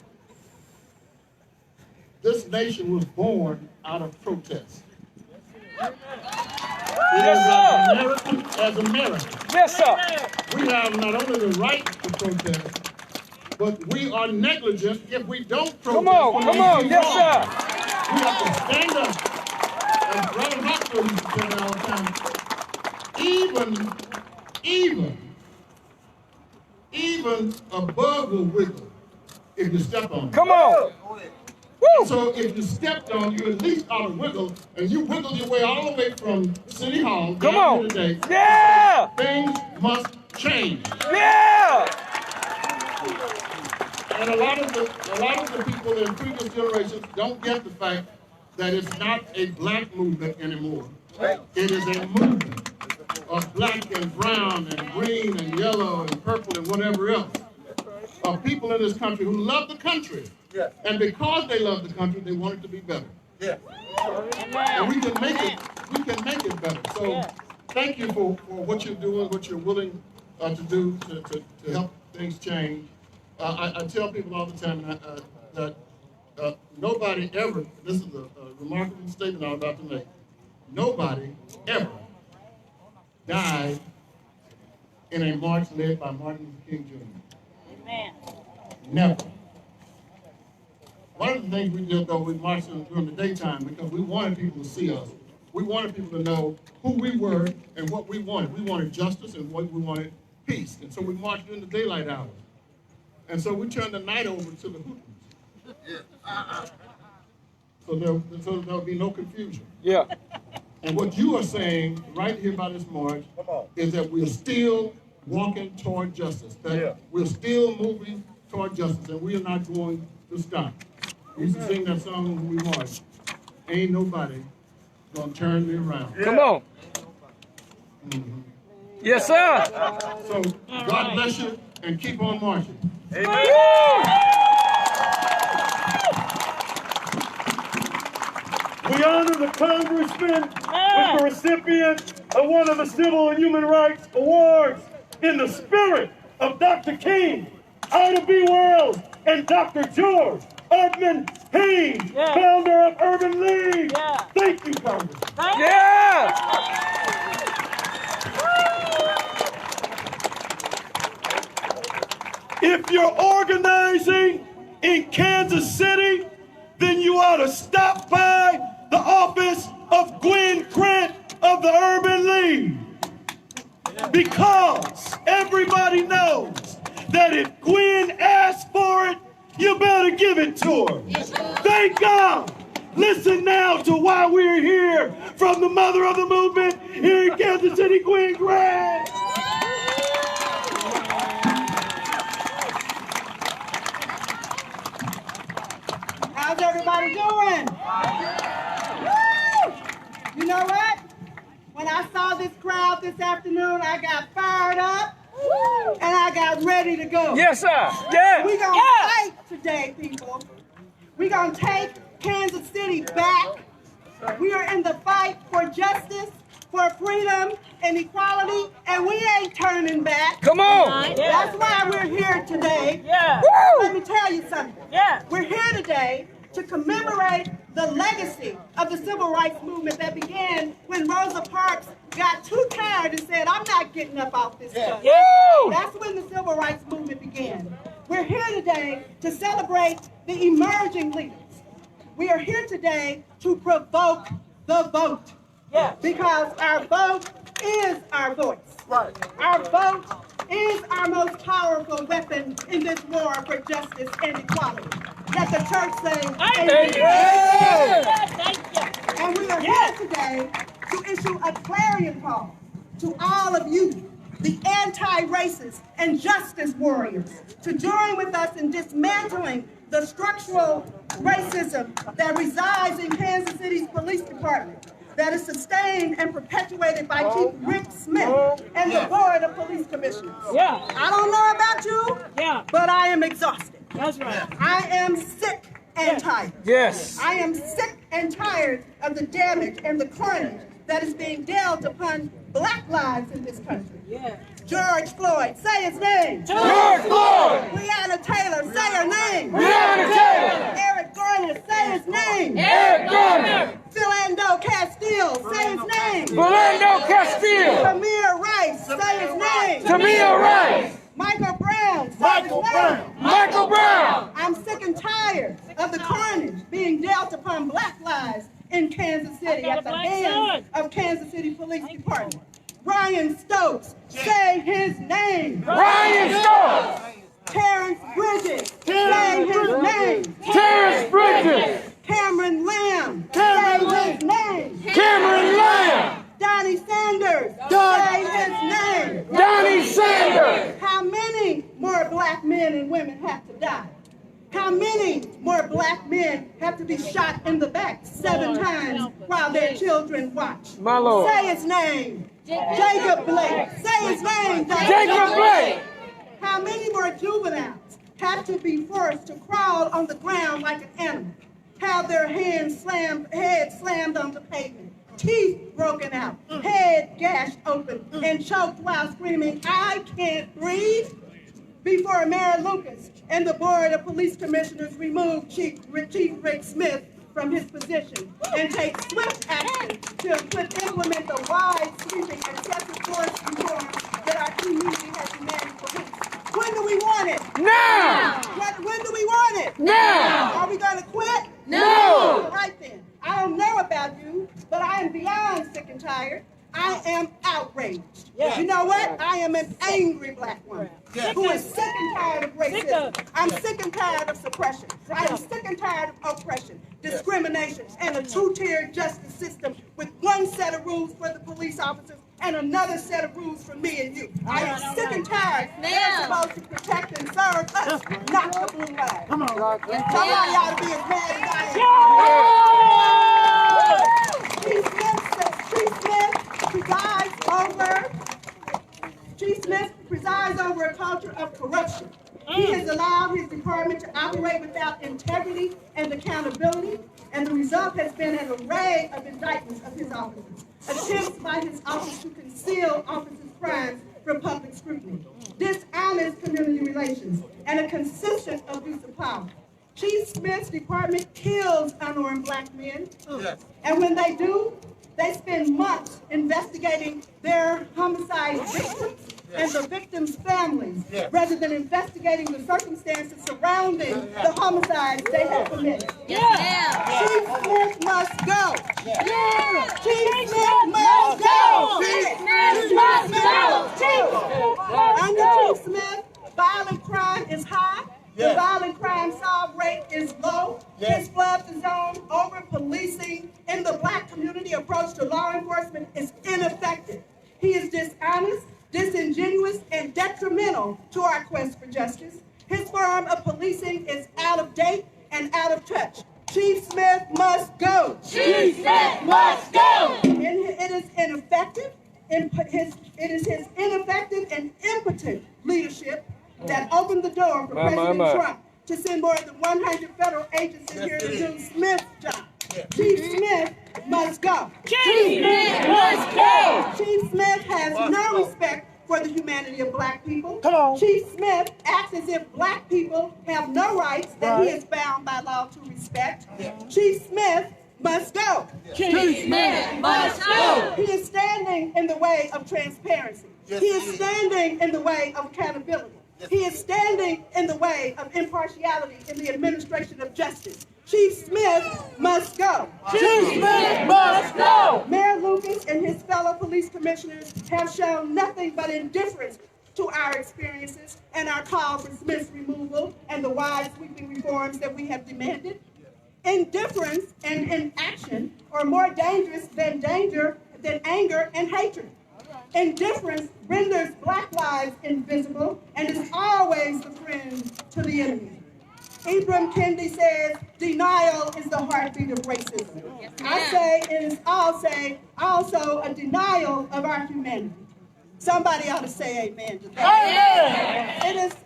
This nation was born out of protest. As Americans. Yes, sir. We have not only the right to protest, but we are negligent if we don't protest. Come on, yes, sir. We have to stand up. And Brother Hospital used to tell me all the time, even a bug will wiggle if you step on it. Come on. So if you stepped on, you at least ought to wiggle, and you wiggled your way all the way from City Hall down here today. Yeah! Things must change. Yeah! And a lot of the people in previous generations don't get the fact that it's not a black movement anymore. It is a movement of black and brown and green and yellow and purple and whatever else. Of people in this country who love the country. Yeah. And because they love the country, they want it to be better. Yeah. And we can make it better. So thank you for what you're doing, what you're willing to do to help things change. I tell people all the time that nobody ever, this is a remarkable statement I'm about to make, nobody ever died in a march led by Martin Luther King Jr. Amen. Never. One of the things we did, though, we marched during the daytime because we wanted people to see us. We wanted people to know who we were and what we wanted. We wanted justice and we wanted peace. And so we marched during the daylight hours. And so we turned the night over to the hooters. So there'll be no confusion. Yeah. And what you are saying right here by this march is that we're still walking toward justice. That we're still moving toward justice, and we are not going to stop. We used to sing that song when we marched. Ain't nobody gonna turn me around. Come on. Mm-hmm. Yes, sir. So God bless you and keep on marching. Amen. We honor the congressman with the recipient of one of the Civil and Human Rights Awards in the spirit of Dr. King, Ida B. Wells, and Dr. George Erdman Haynes, founder of Urban League. Thank you, Congress. If you're organizing in Kansas City, then you ought to stop by the office of Gwen Grant of the Urban League. Because everybody knows that if Gwen asks for it, you better give it to her. Thank God. Listen now to why we're here from the mother of the movement here in Kansas City, Gwen Grant. How's everybody doing? Woo! You know what? When I saw this crowd this afternoon, I got fired up and I got ready to go. Yes, sir. Yeah. We're going to fight today, people. We're going to take Kansas City back. We are in the fight for justice, for freedom and equality, and we ain't turning back. Come on. That's why we're here today. Let me tell you something. We're here today to commemorate the legacy of the civil rights movement that began when Rosa Parks got too tired and said, I'm not getting up off this stuff. That's when the civil rights movement began. We're here today to celebrate the emerging leaders. We are here today to provoke the vote. Because our vote is our voice. Our vote is our most powerful weapon in this war for justice and equality. Let the church say, amen. And we are here today to issue a clarion call to all of you, the anti-racist and justice warriors, to join with us in dismantling the structural racism that resides in Kansas City's police department, that is sustained and perpetuated by Chief Rick Smith and the Board of Police Commissioners. I don't know about you, but I am exhausted. That's right. I am sick and tired. I am sick and tired of the damage and the carnage that is being dealt upon black lives in this country. George Floyd, say his name. George Floyd. Breonna Taylor, say her name. Breonna Taylor. Eric Garner, say his name. Eric Garner. Philando Castile, say his name. Philando Castile. Tamir Rice, say his name. Tamir Rice. Michael Brown, say his name. Michael Brown. I'm sick and tired of the carnage being dealt upon black lives in Kansas City at the hands of Kansas City Police Department. Ryan Stokes, say his name. Ryan Stokes. Terrence Bridges, say his name. Terrence Bridges. Cameron Lamb, say his name. Cameron Lamb. Donnie Sanders, say his name. Donnie Sanders. How many more black men and women have to die? How many more black men have to be shot in the back 7 times while their children watch? My Lord. Say his name. Jacob Blake. Say his name. Jacob Blake. How many more juveniles have to be forced to crawl on the ground like an animal? Have their heads slammed on the pavement, teeth broken out, head gashed open, and choked while screaming, I can't breathe? Before Mayor Locust and the Board of Police Commissioners remove Chief Rick Smith from his position and take swift action to implement the wide, sweeping, excessive force reform that our community has demanded for weeks. When do we want it? Now! When do we want it? Now! Are we going to quit? No! All right then. I don't know about you, but I am beyond sick and tired. I am outraged. You know what? I am an angry black woman who is sick and tired of racism. I'm sick and tired of suppression. I am sick and tired of oppression, discrimination, and a two-tiered justice system with one set of rules for the police officers and another set of rules for me and you. I am sick and tired. They're supposed to protect and serve us, not the blue flag. Come on. Somebody ought to be as mad as I am. Chief Smith presides over a culture of corruption. He has allowed his department to operate without integrity and accountability, and the result has been an array of indictments of his officers, attempts by his office to conceal officers' crimes from public scrutiny, dishonest community relations, and a consistent abuse of power. Chief Smith's department kills unarmed black men, and when they do, they spend months investigating their homicide victims and the victims' families, rather than investigating the circumstances surrounding the homicides they have committed. Chief Smith must go. Chief Smith must go. Chief Smith must go. Under Chief Smith, violent crime is high. The violent crime solve rate is low. His flood the zone, over-policing in the black community approach to law enforcement is ineffective. He is dishonest, disingenuous, and detrimental to our quest for justice. His form of policing is out of date and out of touch. Chief Smith must go. Chief Smith must go. It is ineffective. It is his ineffective and impotent leadership that opened the door for President Trump to send more than 100 federal agents in here to do Smith's job. Chief Smith must go. Chief Smith must go. Chief Smith has no respect for the humanity of black people. Chief Smith acts as if black people have no rights that he is bound by law to respect. Chief Smith must go. Chief Smith must go. He is standing in the way of transparency. He is standing in the way of accountability. He is standing in the way of impartiality in the administration of justice. Chief Smith must go. Chief Smith must go. Mayor Lucas and his fellow police commissioners have shown nothing but indifference to our experiences and our call for Smith's removal and the wide sweeping reforms that we have demanded. Indifference and inaction are more dangerous than anger and hatred. Indifference renders black lives invisible and is always the friend to the enemy. Ibram Kendi says, denial is the heartbeat of racism. I say it is also a denial of our humanity. Somebody ought to say amen to that.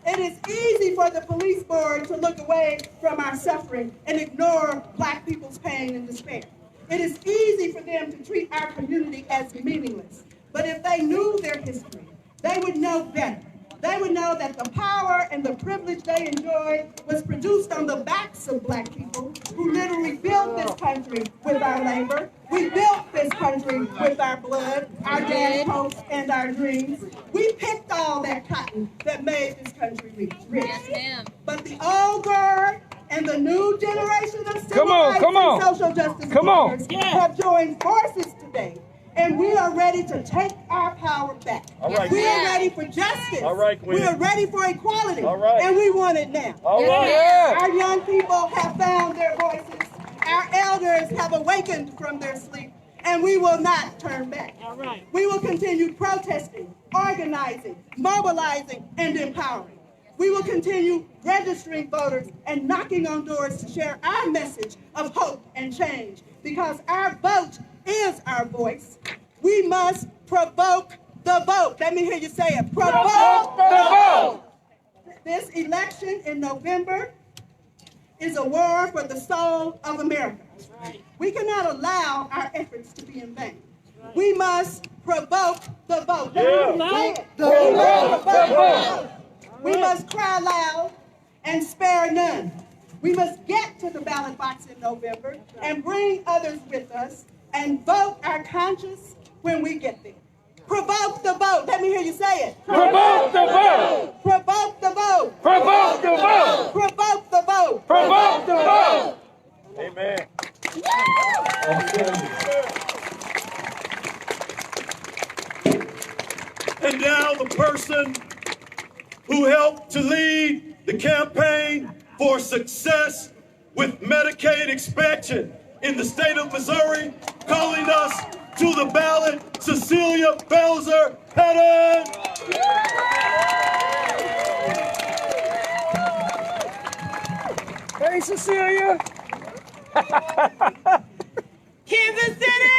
It is easy for the police board to look away from our suffering and ignore black people's pain and despair. It is easy for them to treat our community as meaningless. But if they knew their history, they would know better. They would know that the power and the privilege they enjoyed was produced on the backs of black people who literally built this country with our labor. We built this country with our blood, our dad's hopes, and our dreams. We picked all that cotton that made this country rich. But the old guard and the new generation of civil rights and social justice warriors have joined forces today. And we are ready to take our power back. We are ready for justice. We are ready for equality. And we want it now. Our young people have found their voices. Our elders have awakened from their sleep. And we will not turn back. We will continue protesting, organizing, mobilizing, and empowering. We will continue registering voters and knocking on doors to share our message of hope and change. Because our vote is our voice. We must provoke the vote. Let me hear you say it. Provoke the vote. This election in November is a war for the soul of America. We cannot allow our efforts to be in vain. We must provoke the vote. We must cry loud and spare none. We must get to the ballot box in November and bring others with us and vote our conscience when we get there. Provoke the vote. Let me hear you say it. Provoke the vote. Provoke the vote. Provoke the vote. Provoke the vote. Provoke the vote. Amen. And now the person who helped to lead the campaign for success with Medicaid expansion in the state of Missouri, calling us to the ballot, Cecilia Belzer Pettit. Hey, Cecilia. Kansas City!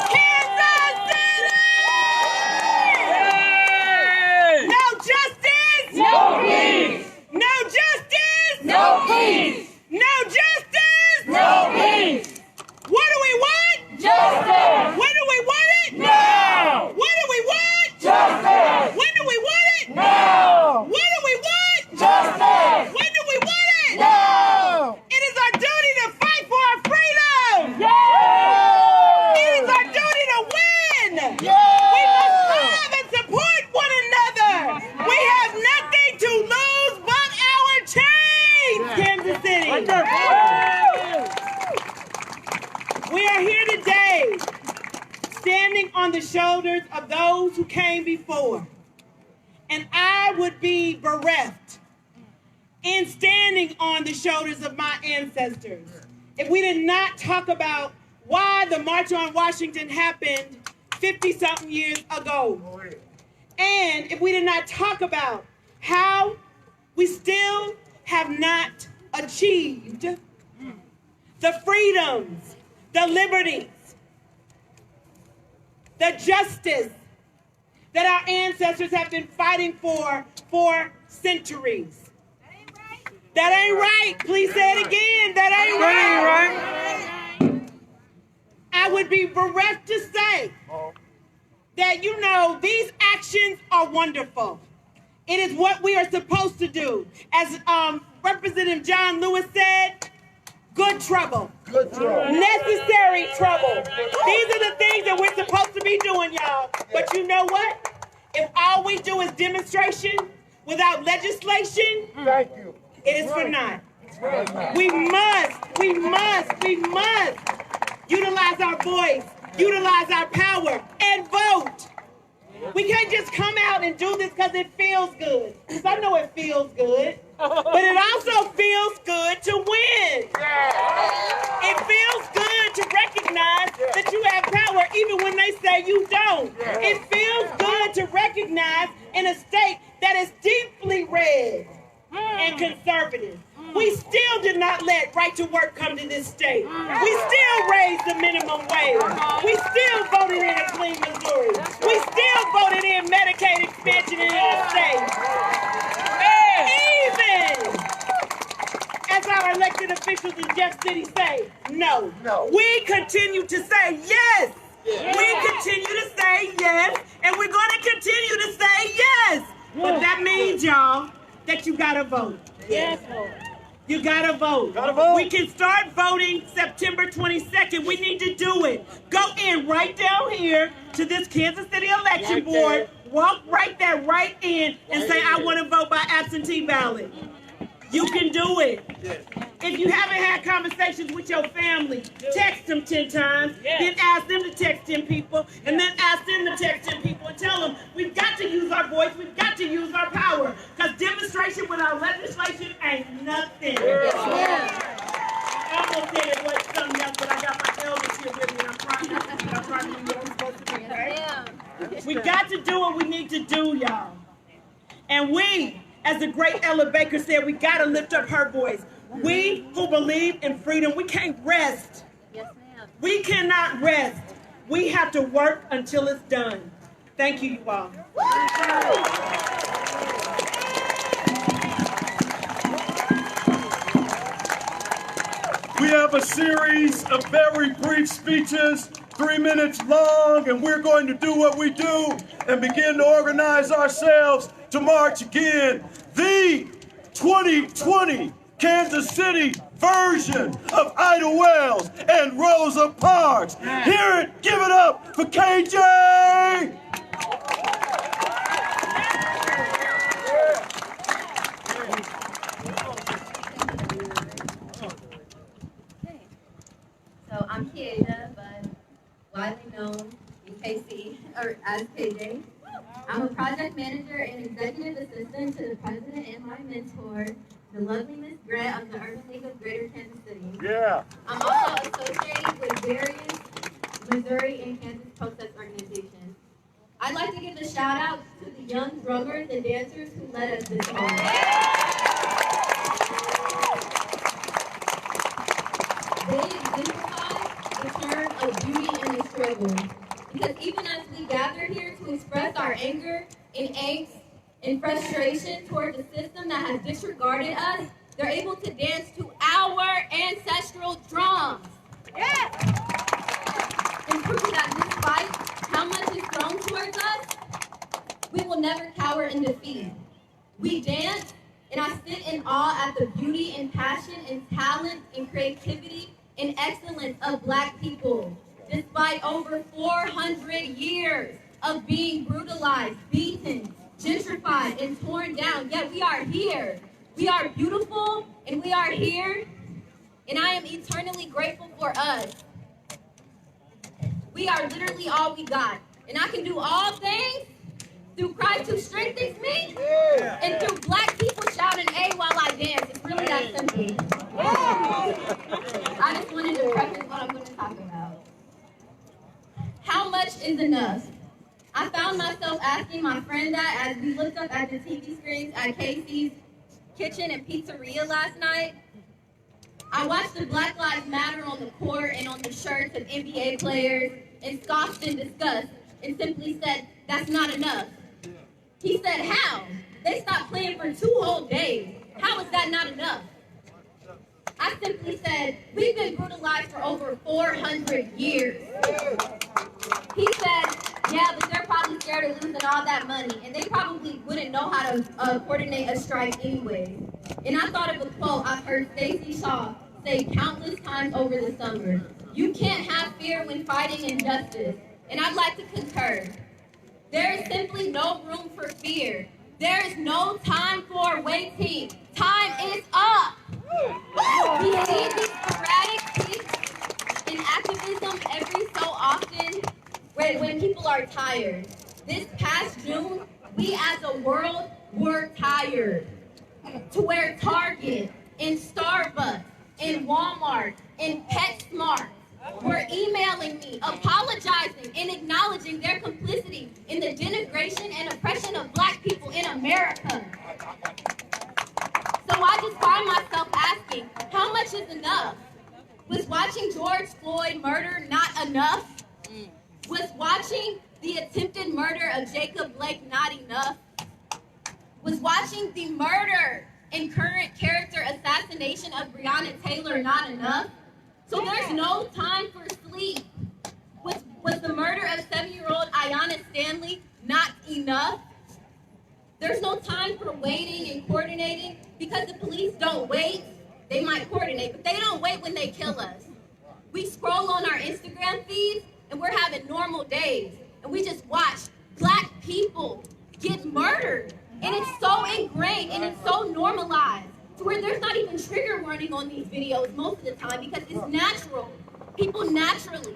Kansas City! No justice! No peace! No justice! No peace! No justice! No peace! What do we want? Justice! When do we want it? Now! What do we shoulders of those who came before. And I would be bereft in standing on the shoulders of my ancestors if we did not talk about why the March on Washington happened 50-something years ago. And if we did not talk about how we still have not achieved the freedoms, the liberties, the justice that our ancestors have been fighting for centuries. That ain't right. Please say it again. That ain't right. I would be bereft to say that, you know, these actions are wonderful. It is what we are supposed to do. As Representative John Lewis said, good trouble. Good trouble. Necessary trouble. These are the things that we're supposed to be doing, y'all. But you know what? If all we do is demonstration without legislation, thank you. It is for naught. We must utilize our voice, utilize our power, and vote. We can't just come out and do this because it feels good. Because I know it feels good. But it also feels good to win. It feels good to recognize that you have power even when they say you don't. It feels good to recognize in a state that is deeply red and conservative. We still did not let right to work come to this state. We still raised the minimum wage. We still voted in a clean Missouri. We still voted in Medicaid expansion in the state. Even as our elected officials in Jeff City say, no. We continue to say yes. We continue to say yes, and we're going to continue to say yes. But that means, y'all, that you got to vote. Yes, Lord. You gotta vote. We can start voting September 22nd. We need to do it. Go in right down here to this Kansas City Election Board. Walk right there, right in, and say, I want to vote by absentee ballot. You can do it. If you haven't had conversations with your family, text them 10 times, then ask them to text 10 people, and then ask them to text 10 people and tell them we've got to use our voice, we've got to use our power, because demonstration without legislation ain't nothing. I almost said it was something else, but I got my elders here with me, and I'm trying to do what I'm supposed to do, okay? We got to do what we need to do, y'all. And we, as the great Ella Baker said, we got to lift up her voice. We who believe in freedom, we can't rest. Yes, ma'am. We cannot rest. We have to work until it's done. Thank you, you all. We have a series of very brief speeches, 3 minutes long, and we're going to do what we do and begin to organize ourselves to march again. The 2020 Kansas City version of Ida Wells and Rosa Parks. Hear it, give it up for KJ! So I'm Kiesha, but widely known in KC, or as KJ. I'm a project manager and executive assistant to the president and my mentor, the lovely Miss Grant of the Urban League of Greater Kansas City. Yeah. I'm also associated with various Missouri and Kansas protest organizations. I'd like to give a shout out to the young drummers and dancers who led us this far. They exemplify the turn of beauty in the struggle. Because even as we gather here to express our anger and angst and frustration towards a system that has disregarded us, they're able to dance to our ancestral drums. Yeah. And proving that despite how much is thrown towards us, we will never cower in defeat. We dance, and I sit in awe at the beauty and passion and talent and creativity and excellence of Black people. Despite over 400 years of being brutalized, beaten, gentrified, and torn down, yet we are here. We are beautiful, and we are here, and I am eternally grateful for us. We are literally all we got. And I can do all things through Christ who strengthens me, and through black people shouting A while I dance. It's really that simple. I just wanted to preface what I'm going to talk about. How much is enough? I found myself asking my friend that as we looked up at the TV screens at Casey's Kitchen and Pizzeria last night. I watched the Black Lives Matter on the court and on the shirts of NBA players and scoffed in disgust and simply said, that's not enough. He said, how? They stopped playing for 2 whole days. How is that not enough? I simply said, we've been brutalized for over 400 years. He said, yeah, but they're probably scared of losing all that money, and they probably wouldn't know how to coordinate a strike anyway. And I thought of a quote I've heard Stacey Shaw say countless times over the summer. You can't have fear when fighting injustice. And I'd like to concur. There is simply no room for fear. There is no time for waiting. Time is up. We see these sporadic peaks in activism every so often when people are tired. This past June, we as a world were tired. To where Target and Starbucks and Walmart and PetSmart were emailing me, apologizing and acknowledging their complicity in the denigration and oppression of black people in America. So I just find myself asking, how much is enough? Was watching George Floyd murder not enough? Was watching the attempted murder of Jacob Blake not enough? Was watching the murder and current character assassination of Breonna Taylor not enough? So there's no time for sleep. Was the murder of 7-year-old Ayanna Stanley not enough? There's no time for waiting and coordinating because the police don't wait. They might coordinate, but they don't wait when they kill us. We scroll on our Instagram feeds and we're having normal days. And we just watch black people get murdered. And it's so ingrained and it's so normalized to where there's not even trigger warning on these videos most of the time because it's natural. People naturally.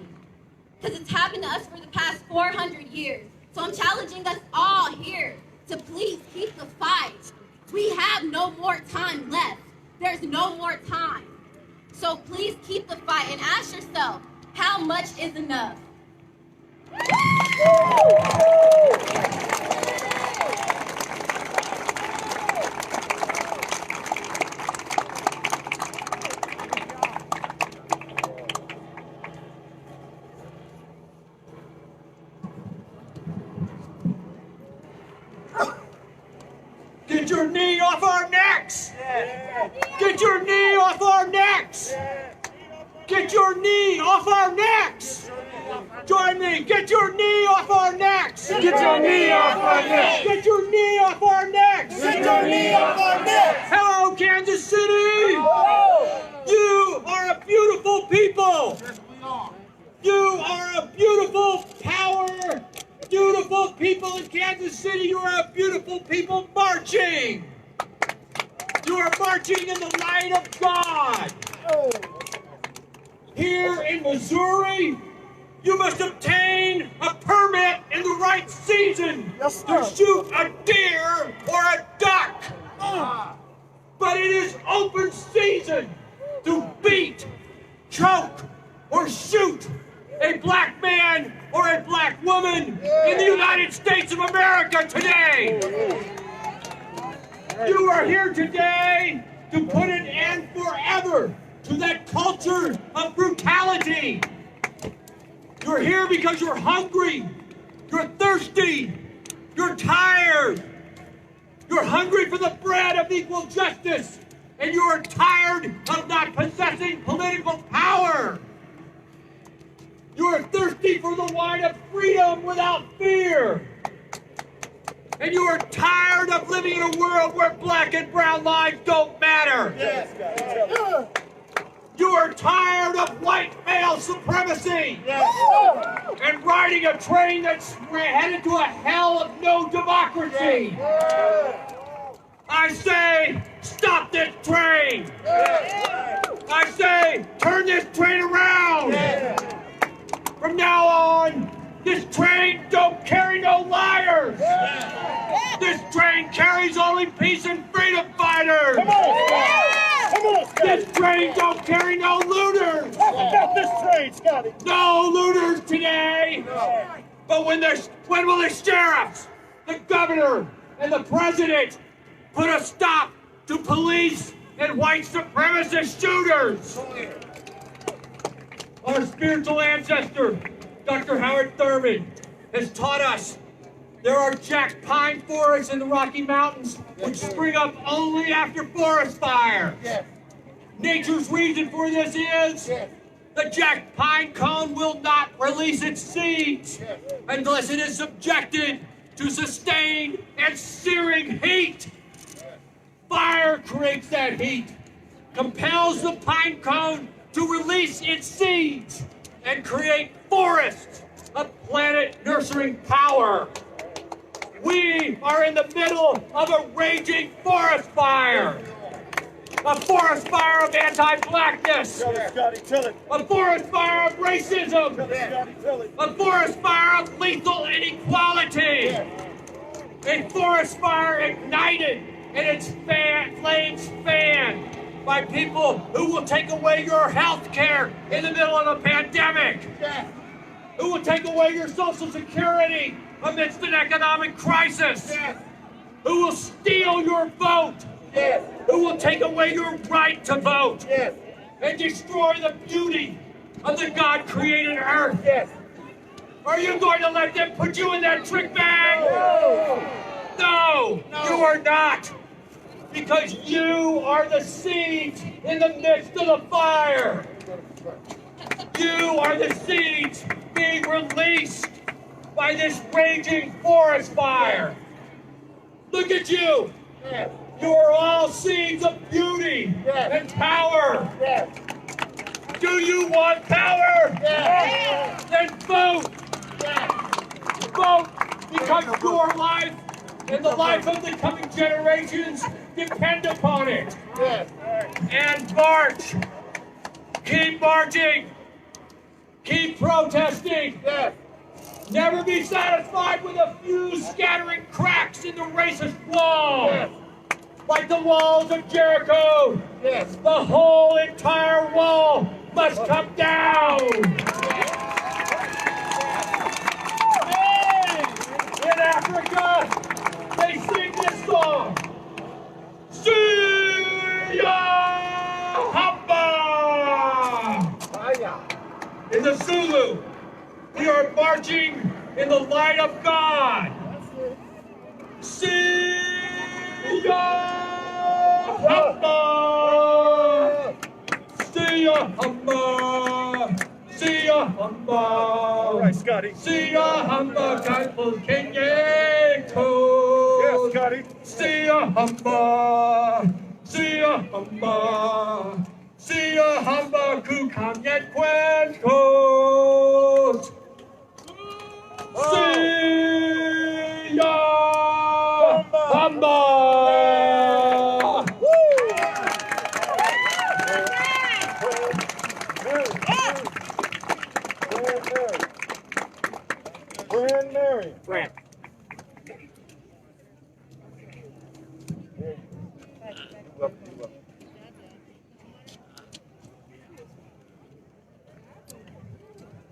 Because it's happened to us for the past 400 years. So I'm challenging us all here to please keep the fight. We have no more time left. There's no more time. So please keep the fight and ask yourself, how much is enough? Get your knee off our necks! Get your knee off our necks! Get your knee off our necks! Join me! Get your knee off our necks! Get your knee off our necks! Get your knee off our necks! Get your knee off our necks! Hello, Kansas City! You are a beautiful people! You are a beautiful power! Beautiful people in Kansas City, you are a beautiful people marching! You are marching in the light of God! Here in Missouri, you must obtain a permit in the right season to shoot a deer or a duck. But it is open season to beat, choke, or shoot a black man or a black woman in the United States of America today. You are here today to put an end forever to that culture of brutality. You're here because you're hungry, you're thirsty, you're tired, you're hungry for the bread of equal justice, and you are tired of not possessing political power. You are thirsty for the wine of freedom without fear. And you are tired of living in a world where black and brown lives don't matter. You are tired of white male supremacy and riding a train that's headed to a hell of no democracy. I say, stop this train. I say, turn this train around. From now on, This train don't carry no liars. This train carries only peace and freedom fighters. Come on, Scotty. Come on, Scotty. This train don't carry no looters. About this train, Scotty. No looters today. But when will the sheriffs, the governor, and the president put a stop to police and white supremacist shooters? Our spiritual ancestor, Dr. Howard Thurman, has taught us there are jack pine forests in the Rocky Mountains which spring up only after forest fire. Nature's reason for this is the jack pine cone will not release its seeds unless it is subjected to sustained and searing heat. Fire creates that heat, compels the pine cone to release its seeds and create forests of planet nurturing power. We are in the middle of a raging forest fire. A forest fire of anti-blackness. A forest fire of racism. A forest fire of lethal inequality. A forest fire ignited and its flames fanned by people who will take away your health care in the middle of a pandemic. Who will take away your Social Security amidst an economic crisis. Who will steal your vote. Who will take away your right to vote and destroy the beauty of the God-created earth. Are you going to let them put you in that trick bag? No, you are not. Because you are the seeds in the midst of the fire. You are the seeds being released by this raging forest fire. Look at you. You are all seeds of beauty and power. Do you want power? Then vote. Vote because your life and the life of the coming generations depend upon it. And march. Keep marching. Keep protesting. Never be satisfied with a few scattering cracks in the racist wall. Like the walls of Jericho, the whole entire wall must come down. In Africa, they sing this song. Siya Hamba! In the Zulu, we are marching in the light of God. Siya Hamba! Siya Hamba! Siya Hamba! All right, Scotty. Siya Hamba Kaipul Kenyeto! Yes, Scotty. Siya Hamba! Siya Hamba! Siya Hamba Kukanyet Kwenkos! Siya Hamba! Friend Mary. Friend.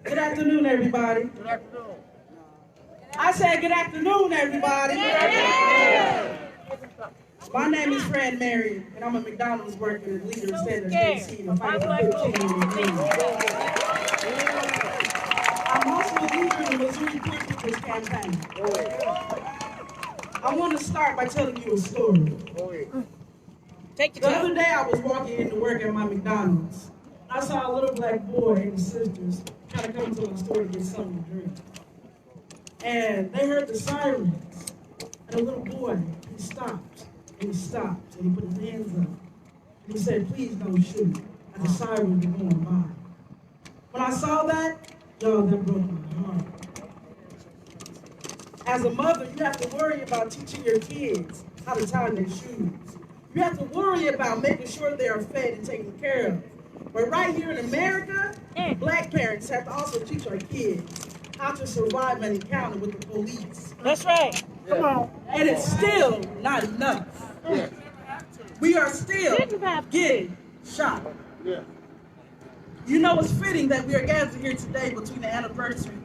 Good afternoon, everybody. Good afternoon. I said good afternoon, everybody. My name is Fran Mary, and I'm a McDonald's worker and leader of Standard KCMO, fighting for 15 years. I'm also a leader in the Missouri Poor People's Campaign. I want to start by telling you a story. The other day, I was walking into work at my McDonald's. I saw a little black boy and his sisters kind of come to the store to get something to drink. And they heard the sirens. And the little boy, he stopped, and he put his hands up. And he said, please don't shoot, as the sirens were going by. When I saw that, y'all, that broke my heart. As a mother, you have to worry about teaching your kids how to tie their shoes. You have to worry about making sure they are fed and taken care of. But right here in America, black parents have to also teach our kids how to survive an encounter with the police. That's right. Come on. And it's still not enough. We are still getting shot. You know, it's fitting that we are gathered here today between the anniversary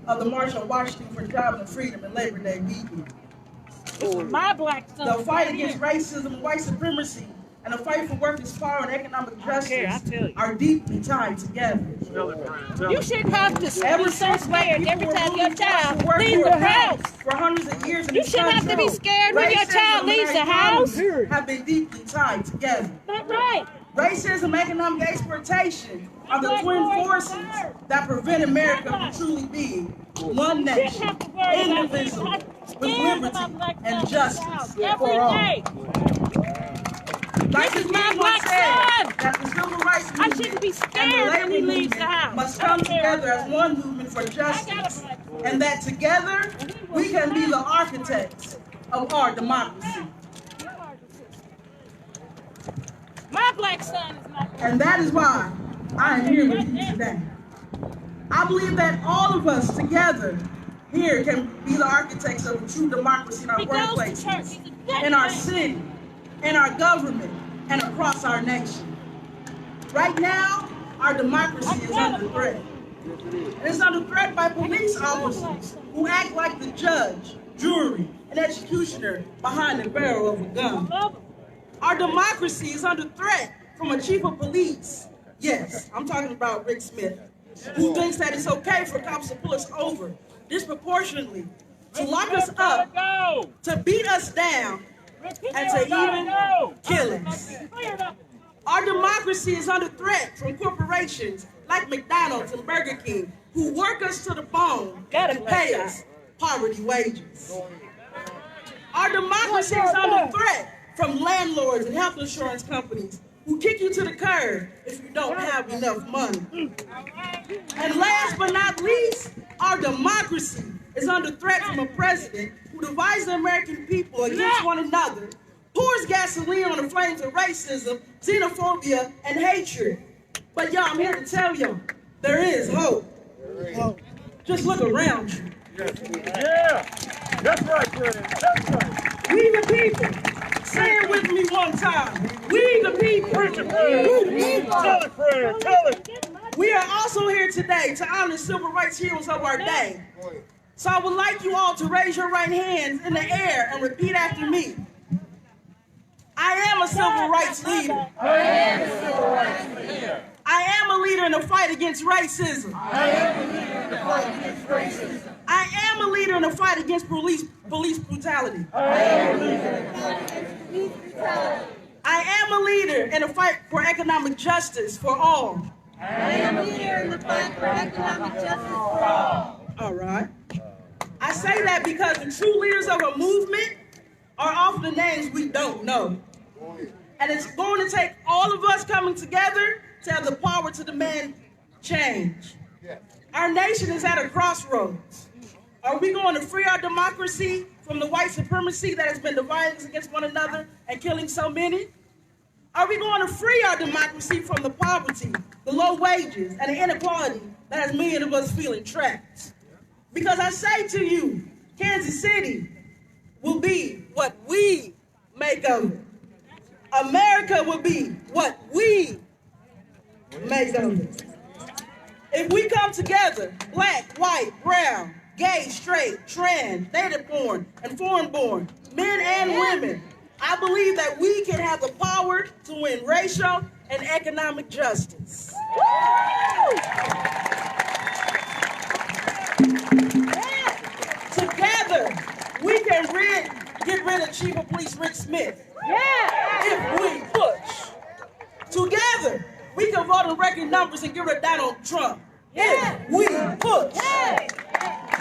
of the March on Washington for Job and Freedom and Labor Day weekend. My black son. The fight against racism and white supremacy and the fight for workers' power and economic justice are deeply tied together. You shouldn't have to be so scared every time your child leaves the house. For hundreds of years, you shouldn't have to be scared when your child leaves the house. Have been deeply tied together. That's right. Racism and economic exploitation are the twin forces that prevent America from truly being one nation, indivisible, with liberty and justice for all. Like This is my black son. That the civil rights I shouldn't be scared when he leaves the house. Must come together as one movement for justice, and that together we can be the architects of our democracy. My black son is my. And that is why I am here with you today. I believe that all of us together here can be the architects of a true democracy in our workplaces, in our city, in our government, and across our nation. Right now, our democracy is under threat. It is under threat by police officers who act like the judge, jury, and executioner behind the barrel of a gun. Our democracy is under threat from a chief of police. Yes, I'm talking about Rick Smith, who thinks that it's okay for cops to pull us over disproportionately, to lock us up, to beat us down, and to even kill us. Our democracy is under threat from corporations like McDonald's and Burger King, who work us to the bone and pay us poverty wages. Our democracy is under threat from landlords and health insurance companies who kick you to the curb if you don't have enough money. And last but not least, our democracy is under threat from a president who divides the American people against one another, pours gasoline on the flames of racism, xenophobia, and hatred. But y'all, I'm here to tell y'all, there is hope. Just look around you. Yeah, that's right, Fred. That's right. We the people. Say it with me one time. We the people. Tell it, Fred. Tell it. We are also here today to honor civil rights heroes of our day. So I would like you all to raise your right hands in the air and repeat after me. I am a civil rights leader. I am a civil rights leader. I am a leader in the fight against racism. I am a leader in the fight against racism. I am a leader in the fight against police brutality. I am a leader in the fight against police brutality. I am a leader in the fight for economic justice for all. I am a leader in the fight for economic justice for all. All right. I say that because the true leaders of a movement are often the names we don't know. And it's going to take all of us coming together to have the power to demand change. Our nation is at a crossroads. Are we going to free our democracy from the white supremacy that has been dividing us against one another and killing so many? Are we going to free our democracy from the poverty, the low wages, and the inequality that has many of us feeling trapped? Because I say to you, Kansas City will be what we make of it. America will be what we make of it. If we come together, black, white, brown, gay, straight, trans, native-born, and foreign-born, men and women, I believe that we can have the power to win racial and economic justice. Together, we can get rid of Chief of Police Rick Smith. If we push. Together, we can vote in record numbers and get rid of Donald Trump. If we push.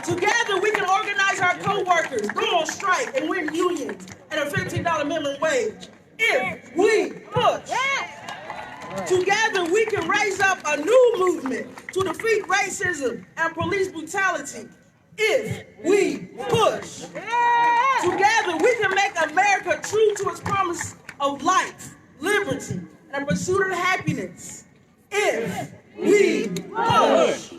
Together, we can organize our co-workers, go on strike and win unions and a $15 minimum wage. If we push. Together, we can raise up a new movement to defeat racism and police brutality. If we push. Together, we can make America true to its promise of life, liberty, and a pursuit of happiness. If we push.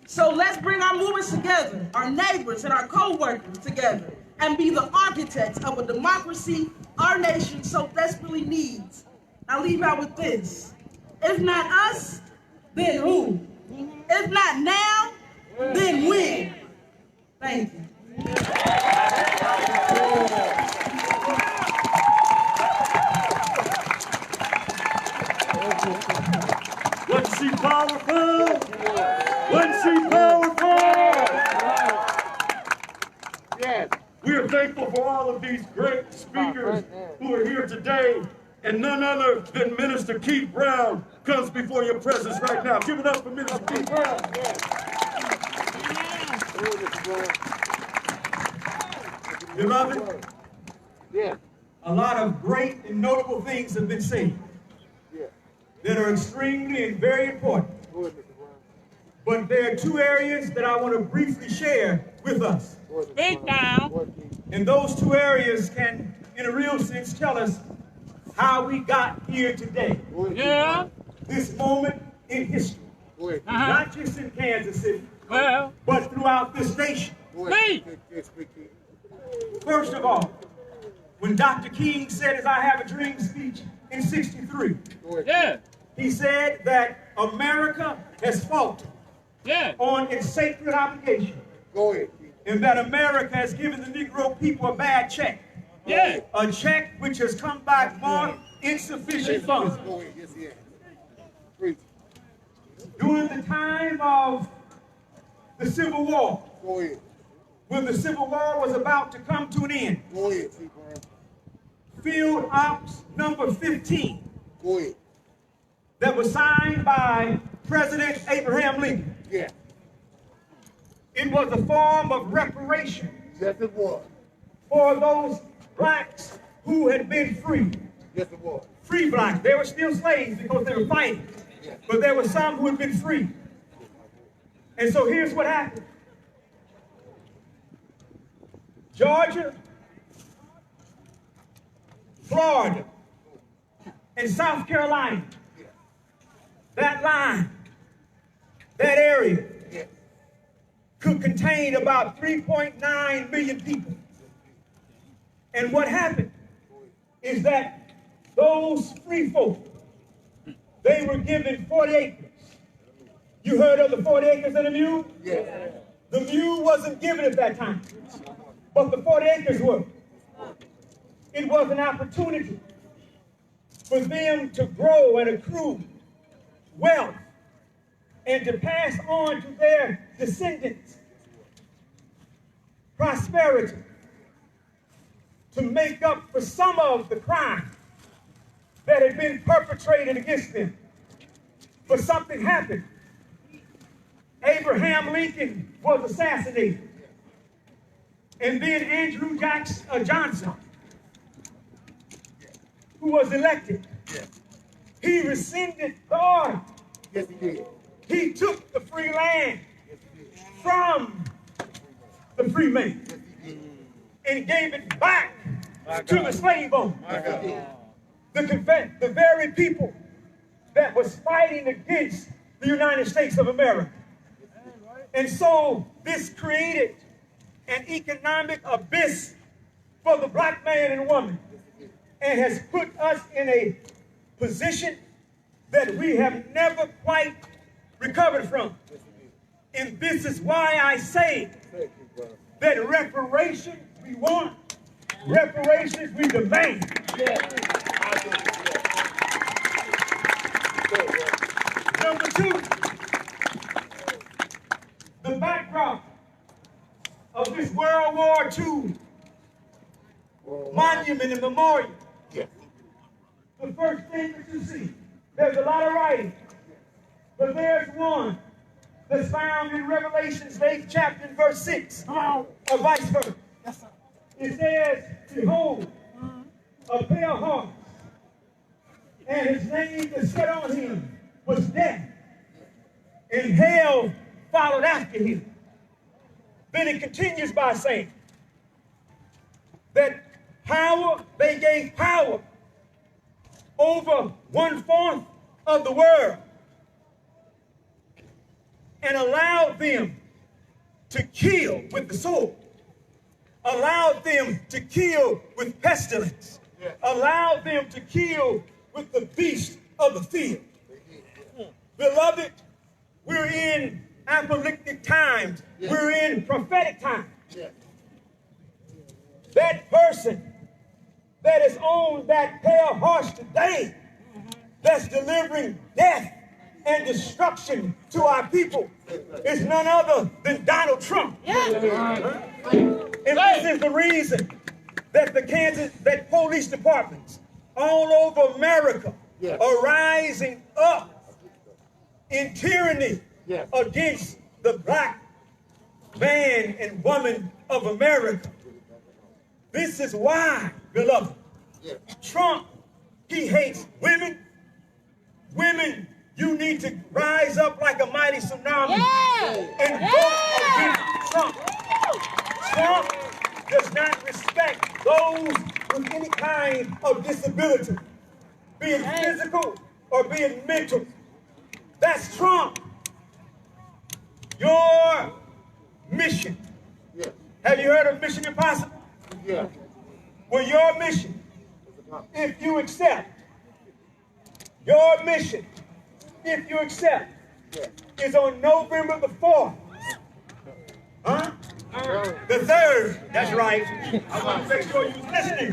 So So let's bring our movements together, our neighbors and our co-workers together, and be the architects of a democracy our nation so desperately needs. I'll leave out with this. If not us, then who? If not now, then when? Thank you. Wasn't she powerful? Wasn't she powerful? Yes. We are thankful for all of these great speakers who are here today, and none other than Minister Keith Brown comes before your presence right now. Give it up for Minister Keith Brown. Beloved, a lot of great and notable things have been said that are extremely and very important. But there are two areas that I want to briefly share with us. Speak now. And those two areas can, in a real sense, tell us how we got here today. Yeah. This moment in history. Not just in Kansas City, but throughout this nation. Speak. First of all, when Dr. King said his I Have a Dream speech in '63, he said that America has faltered on its sacred obligation. And that America has given the Negro people a bad check. A check which has come back more insufficient funds. During the time of the Civil War, when the Civil War was about to come to an end, Field Ops number 15 that was signed by President Abraham Lincoln. It was a form of reparation for those blacks who had been free. Free blacks. They were still slaves because they were fighting. But there were some who had been free. And so here's what happened. Georgia, Florida, and South Carolina, that line, that area, could contain about 3.9 million people. And what happened is that those free folk, they were given 40 acres. You heard of the 40 acres and the mule? The mule wasn't given at that time, but the 40 acres were. It was an opportunity for them to grow and accrue wealth and to pass on to their descendants prosperity, to make up for some of the crime that had been perpetrated against them. But something happened. Abraham Lincoln was assassinated. And then Andrew Johnson, who was elected, he rescinded the order. He took the free land from the free man and gave it back to the slave owner. The very people that was fighting against the United States of America. And so this created an economic abyss for the black man and woman and has put us in a position that we have never quite recovered from. And this is why I say that reparations we want, reparations we demand. Number two, the backdrop of this World War II monument and memorial. The first thing that you see, there's a lot of writing, but there's one that's found in Revelations 8th chapter and verse 6, or vice versa. It says, behold, a pale horse, and his name that sat on him was Death, and hell followed after him. Then it continues by saying that they gave power over 1/4 of the world. and allowed them to kill with the sword, allowed them to kill with pestilence, allowed them to kill with the beast of the field. Beloved, we're in apocalyptic times. We're in prophetic times. That person that is on that pale horse today, that's delivering death and destruction to our people, is none other than Donald Trump. And this is the reason that that police departments all over America are rising up in tyranny against the black man and woman of America. This is why, beloved, Trump, he hates women. Women, you need to rise up like a mighty tsunami and vote against Trump. Trump does not respect those with any kind of disability, being physical or being mental. That's Trump. Your mission. Have you heard of Mission Impossible? Well, your mission, if you accept, your mission, if you accept, is on November the 4th. Huh? The 3rd. That's right. I want to make sure you was listening.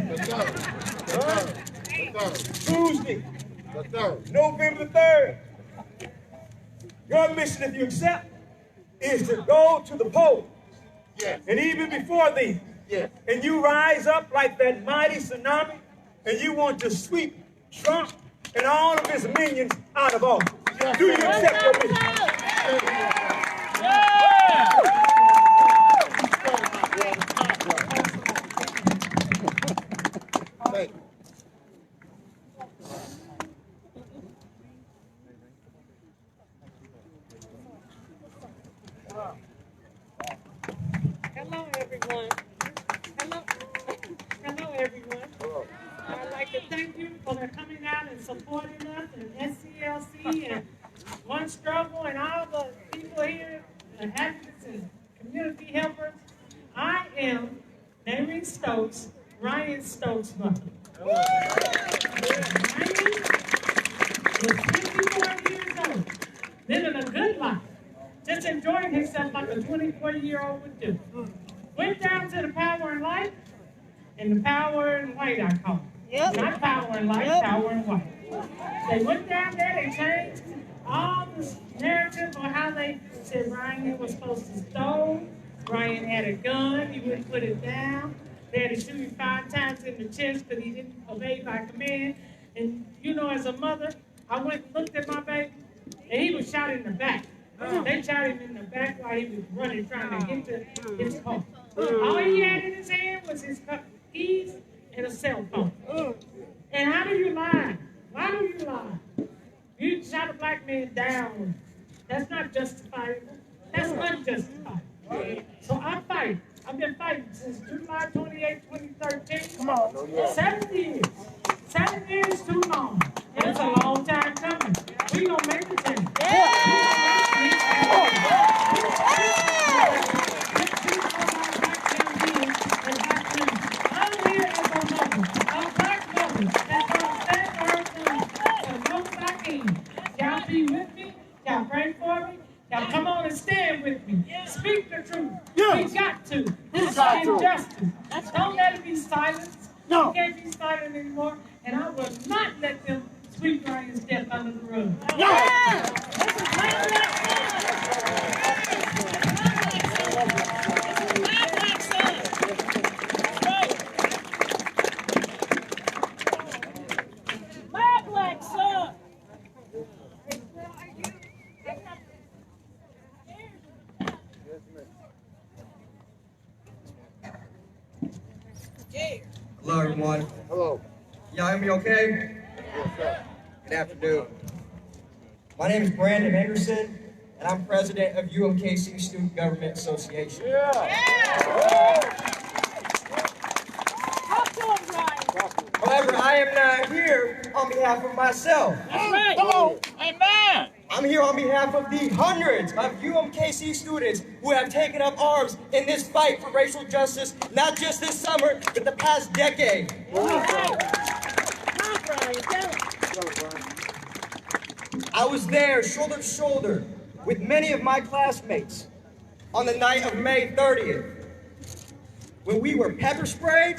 Tuesday. November the 3rd. Your mission, if you accept, is to go to the polls. And even before then. And you rise up like that mighty tsunami, and you want to sweep Trump and all of his minions out of office. Do you accept your mission? Hello, everyone. Hello, everyone. I'd like to thank you for coming out and supporting us and SCLC and One Struggle and all the people here, the advocates and community helpers. I am Naming Stokes, Ryan Stokes' mother. Ryan was 54 years old, living a good life, just enjoying himself like a 24-year-old would do. Went down to the Power and Light, and the Power and White, I call it. Not Power and Light, Power and White. They went down there, they changed all the narrative on how they said Ryan was supposed to stole. Ryan had a gun, he wouldn't put it down. They had to shoot him 5 times in the chest because he didn't obey my command. And you know, as a mother, I went and looked at my baby, and he was shot in the back. They shot him in the back while he was running, trying to get to his car. All he had in his hand was his keys and a cell phone. And how do you lie? Why do you lie? You shot a black man down. That's not justifiable. That's unjustifiable. So I fight. I've been fighting since July 28, 2013. Come on. 7 years. 7 years too long. And it's a long time coming. We gonna make the change. I'm here as a mother, a black mother, that's gonna stand for her son as long as I can. Y'all be with me. Y'all pray for me. Y'all come on and stand with me. Speak the truth. We got to. This is injustice. Don't let it be silenced. No. We can't be silent anymore. And I will not let them sweep Ryan's death under the rug. Yeah. This is my black son. My black son. Hello, everyone. Hello. Y'all hear me okay? Yes, sir. Good afternoon. My name is Brandon Henderson, and I'm president of UMKC Student Government Association. However, I am not here on behalf of myself. That's right. Come on. Amen. I'm here on behalf of the hundreds of UMKC students who have taken up arms in this fight for racial justice, not just this summer, but the past decade. I was there shoulder to shoulder with many of my classmates on the night of May 30th, when we were pepper sprayed,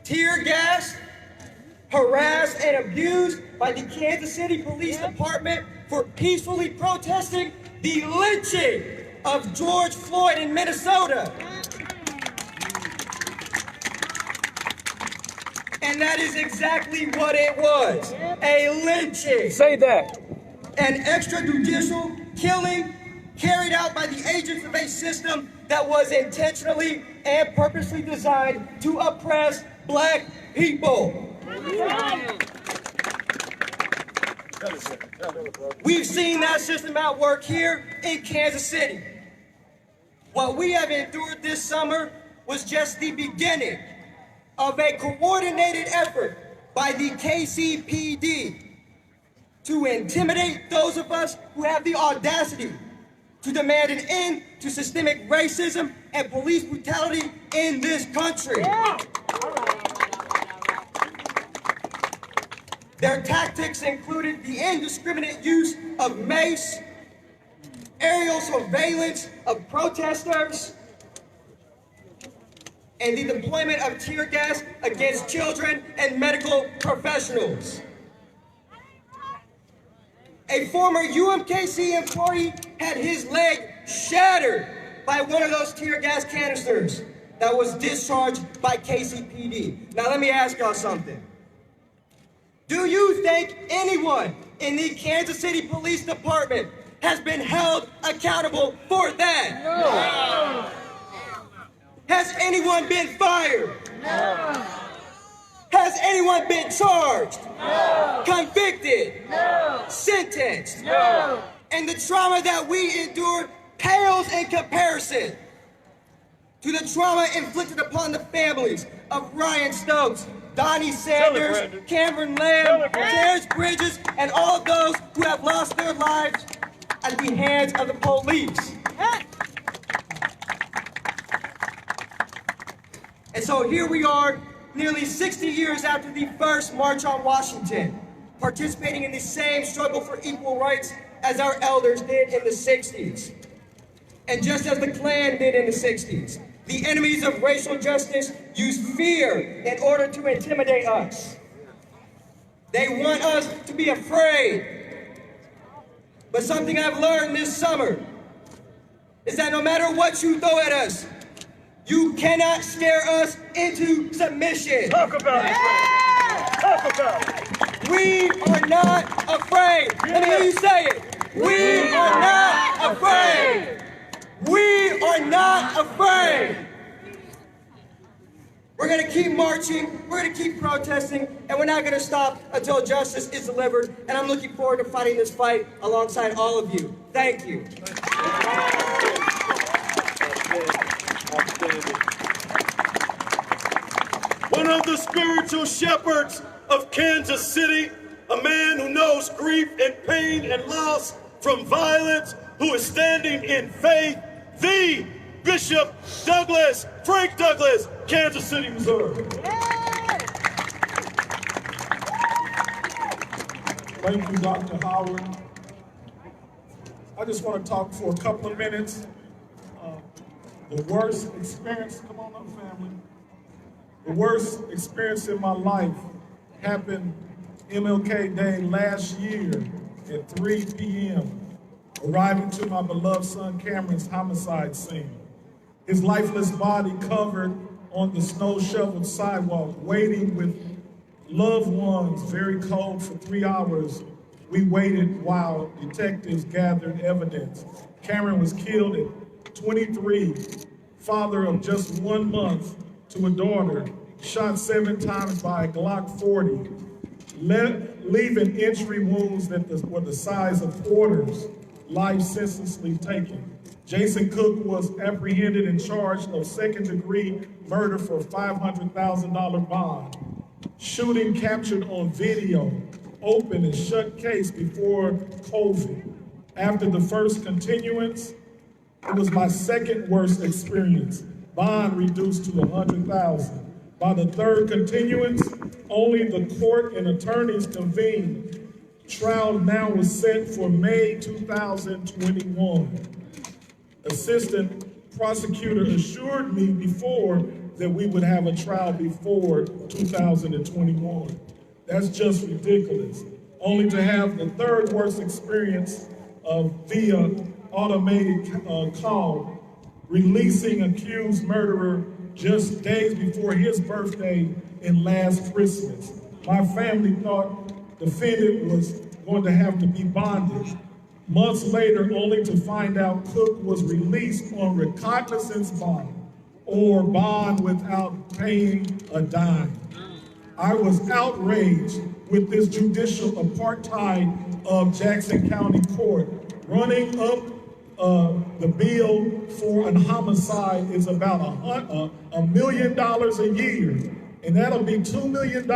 tear gassed, harassed, and abused by the Kansas City Police Department for peacefully protesting the lynching of George Floyd in Minnesota. And that is exactly what it was, a lynching. Say that. An extrajudicial killing carried out by the agents of a system that was intentionally and purposely designed to oppress Black people. We've seen that system at work here in Kansas City. What we have endured this summer was just the beginning of a coordinated effort by the KCPD to intimidate those of us who have the audacity to demand an end to systemic racism and police brutality in this country. Their tactics included the indiscriminate use of mace, aerial surveillance of protesters, and the deployment of tear gas against children and medical professionals. A former UMKC employee had his leg shattered by one of those tear gas canisters that was discharged by KCPD. Now let me ask y'all something. Do you think anyone in the Kansas City Police Department has been held accountable for that? No. Has anyone been fired? No. Has anyone been charged? No. Convicted? No. Sentenced? No. And the trauma that we endured pales in comparison to the trauma inflicted upon the families of Ryan Stokes, Donnie Sanders, Cameron Lamb, Terrence Bridges, and all of those who have lost their lives at the hands of the police. And so here we are, nearly 60 years after the first March on Washington, participating in the same struggle for equal rights as our elders did in the 60s. And just as the Klan did in the 60s, the enemies of racial justice use fear in order to intimidate us. They want us to be afraid. But something I've learned this summer is that no matter what you throw at us, you cannot scare us into submission. Talk about it. Talk about it. We are not afraid. Let me hear you say it. We are not afraid. We are not afraid. We're going to keep marching, we're going to keep protesting, and we're not going to stop until justice is delivered. And I'm looking forward to fighting this fight alongside all of you. Thank you. One of the spiritual shepherds of Kansas City, a man who knows grief and pain and loss from violence, who is standing in faith, the Bishop Douglas, Frank Douglas, Kansas City, Missouri. Thank you, Dr. Howard. I just want to talk for a couple of minutes. The worst experience, come on up, family. The worst experience in my life happened MLK Day last year at 3 p.m., arriving to my beloved son Cameron's homicide scene. His lifeless body covered on the snow-shoveled sidewalk, waiting with loved ones, very cold for 3 hours. We waited while detectives gathered evidence. Cameron was killed at 23, father of just 1 month to a daughter, shot 7 times by a Glock 40, leaving entry wounds that were the size of quarters, life senselessly taken. Jason Cook was apprehended and charged of second-degree murder for a $500,000 bond. Shooting captured on video open and shut case before COVID. After the first continuance, it was my second worst experience. Bond reduced to $100,000. By the third continuance, only the court and attorneys convened. Trial now was set for May 2021. Assistant prosecutor assured me before that we would have a trial before 2021. That's just ridiculous. Only to have the third worst experience via automated call, releasing accused murderer just days before his birthday and last Christmas. My family thought the defendant was going to have to be bonded. Months later, only to find out Cook was released on recognizance bond, or bond without paying a dime. I was outraged with this judicial apartheid of Jackson County Court. Running up the bill for a homicide is about $1 million a year. And that'll be $2 million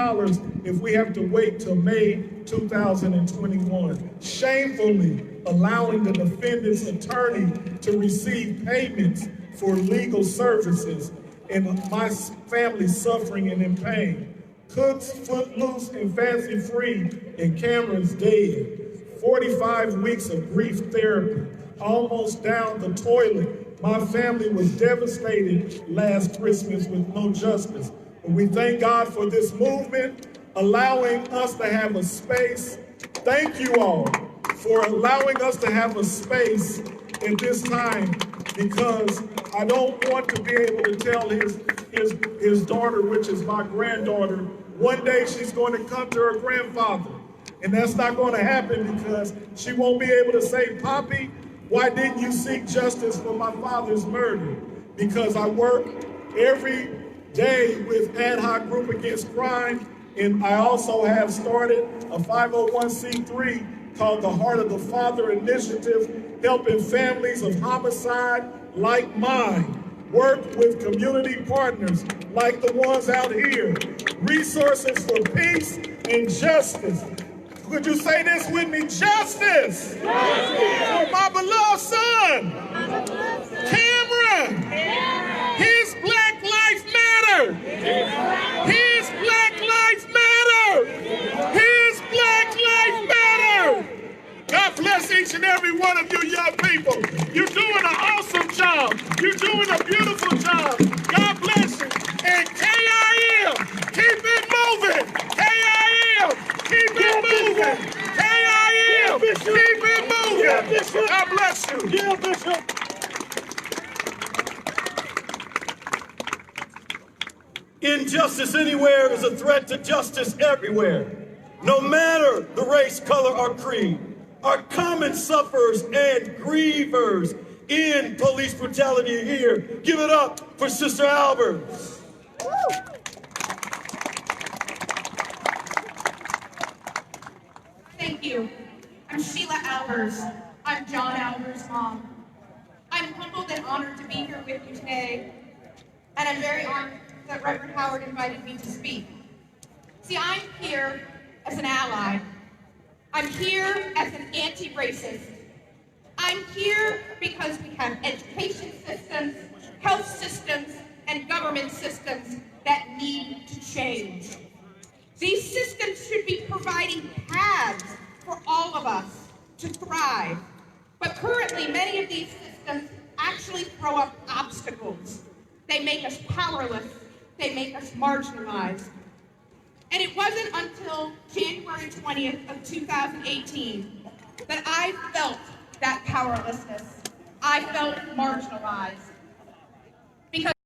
if we have to wait till May 2021. Shamefully allowing the defendant's attorney to receive payments for legal services, and my family suffering and in pain. Cook's footloose and fancy free, and Cameron's dead. 45 weeks of grief therapy, almost down the toilet. My family was devastated last Christmas with no justice. But we thank God for this movement, allowing us to have a space. Thank you all for allowing us to have a space at this time, because I don't want to be able to tell his daughter, which is my granddaughter, one day she's going to come to her grandfather. And that's not going to happen, because she won't be able to say, "Poppy, why didn't you seek justice for my father's murder?" Because I work every day with Ad Hoc Group Against Crime, and I also have started a 501c3 called the Heart of the Father Initiative, helping families of homicide like mine work with community partners like the ones out here. Resources for peace and justice. Could you say this with me? Justice! For my beloved son, Cameron! His Black Lives Matter! His Black Lives Matter! His Black Lives Matter! God bless each and every one of you young people. You're doing an awesome job. You're doing a beautiful job. God bless you. And KIM, keep it moving. KIM, keep it moving. KIM, keep it moving. God bless you. Yeah, Bishop. Injustice anywhere is a threat to justice everywhere. No matter the race, color, or creed, our common sufferers and grievers in police brutality are here. Give it up for Sister Albert. Thank you. I'm Sheila Albers. I'm John Albers' mom. I'm humbled and honored to be here with you today, and I'm very honored that Reverend Howard invited me to speak. See, I'm here as an ally. I'm here as an anti-racist. I'm here because we have education systems, health systems, and government systems that need to change. These systems should be providing paths for all of us to thrive. But currently, many of these systems actually throw up obstacles. They make us powerless. They make us marginalized. And it wasn't until January 20th of 2018 that I felt that powerlessness. I felt marginalized. Because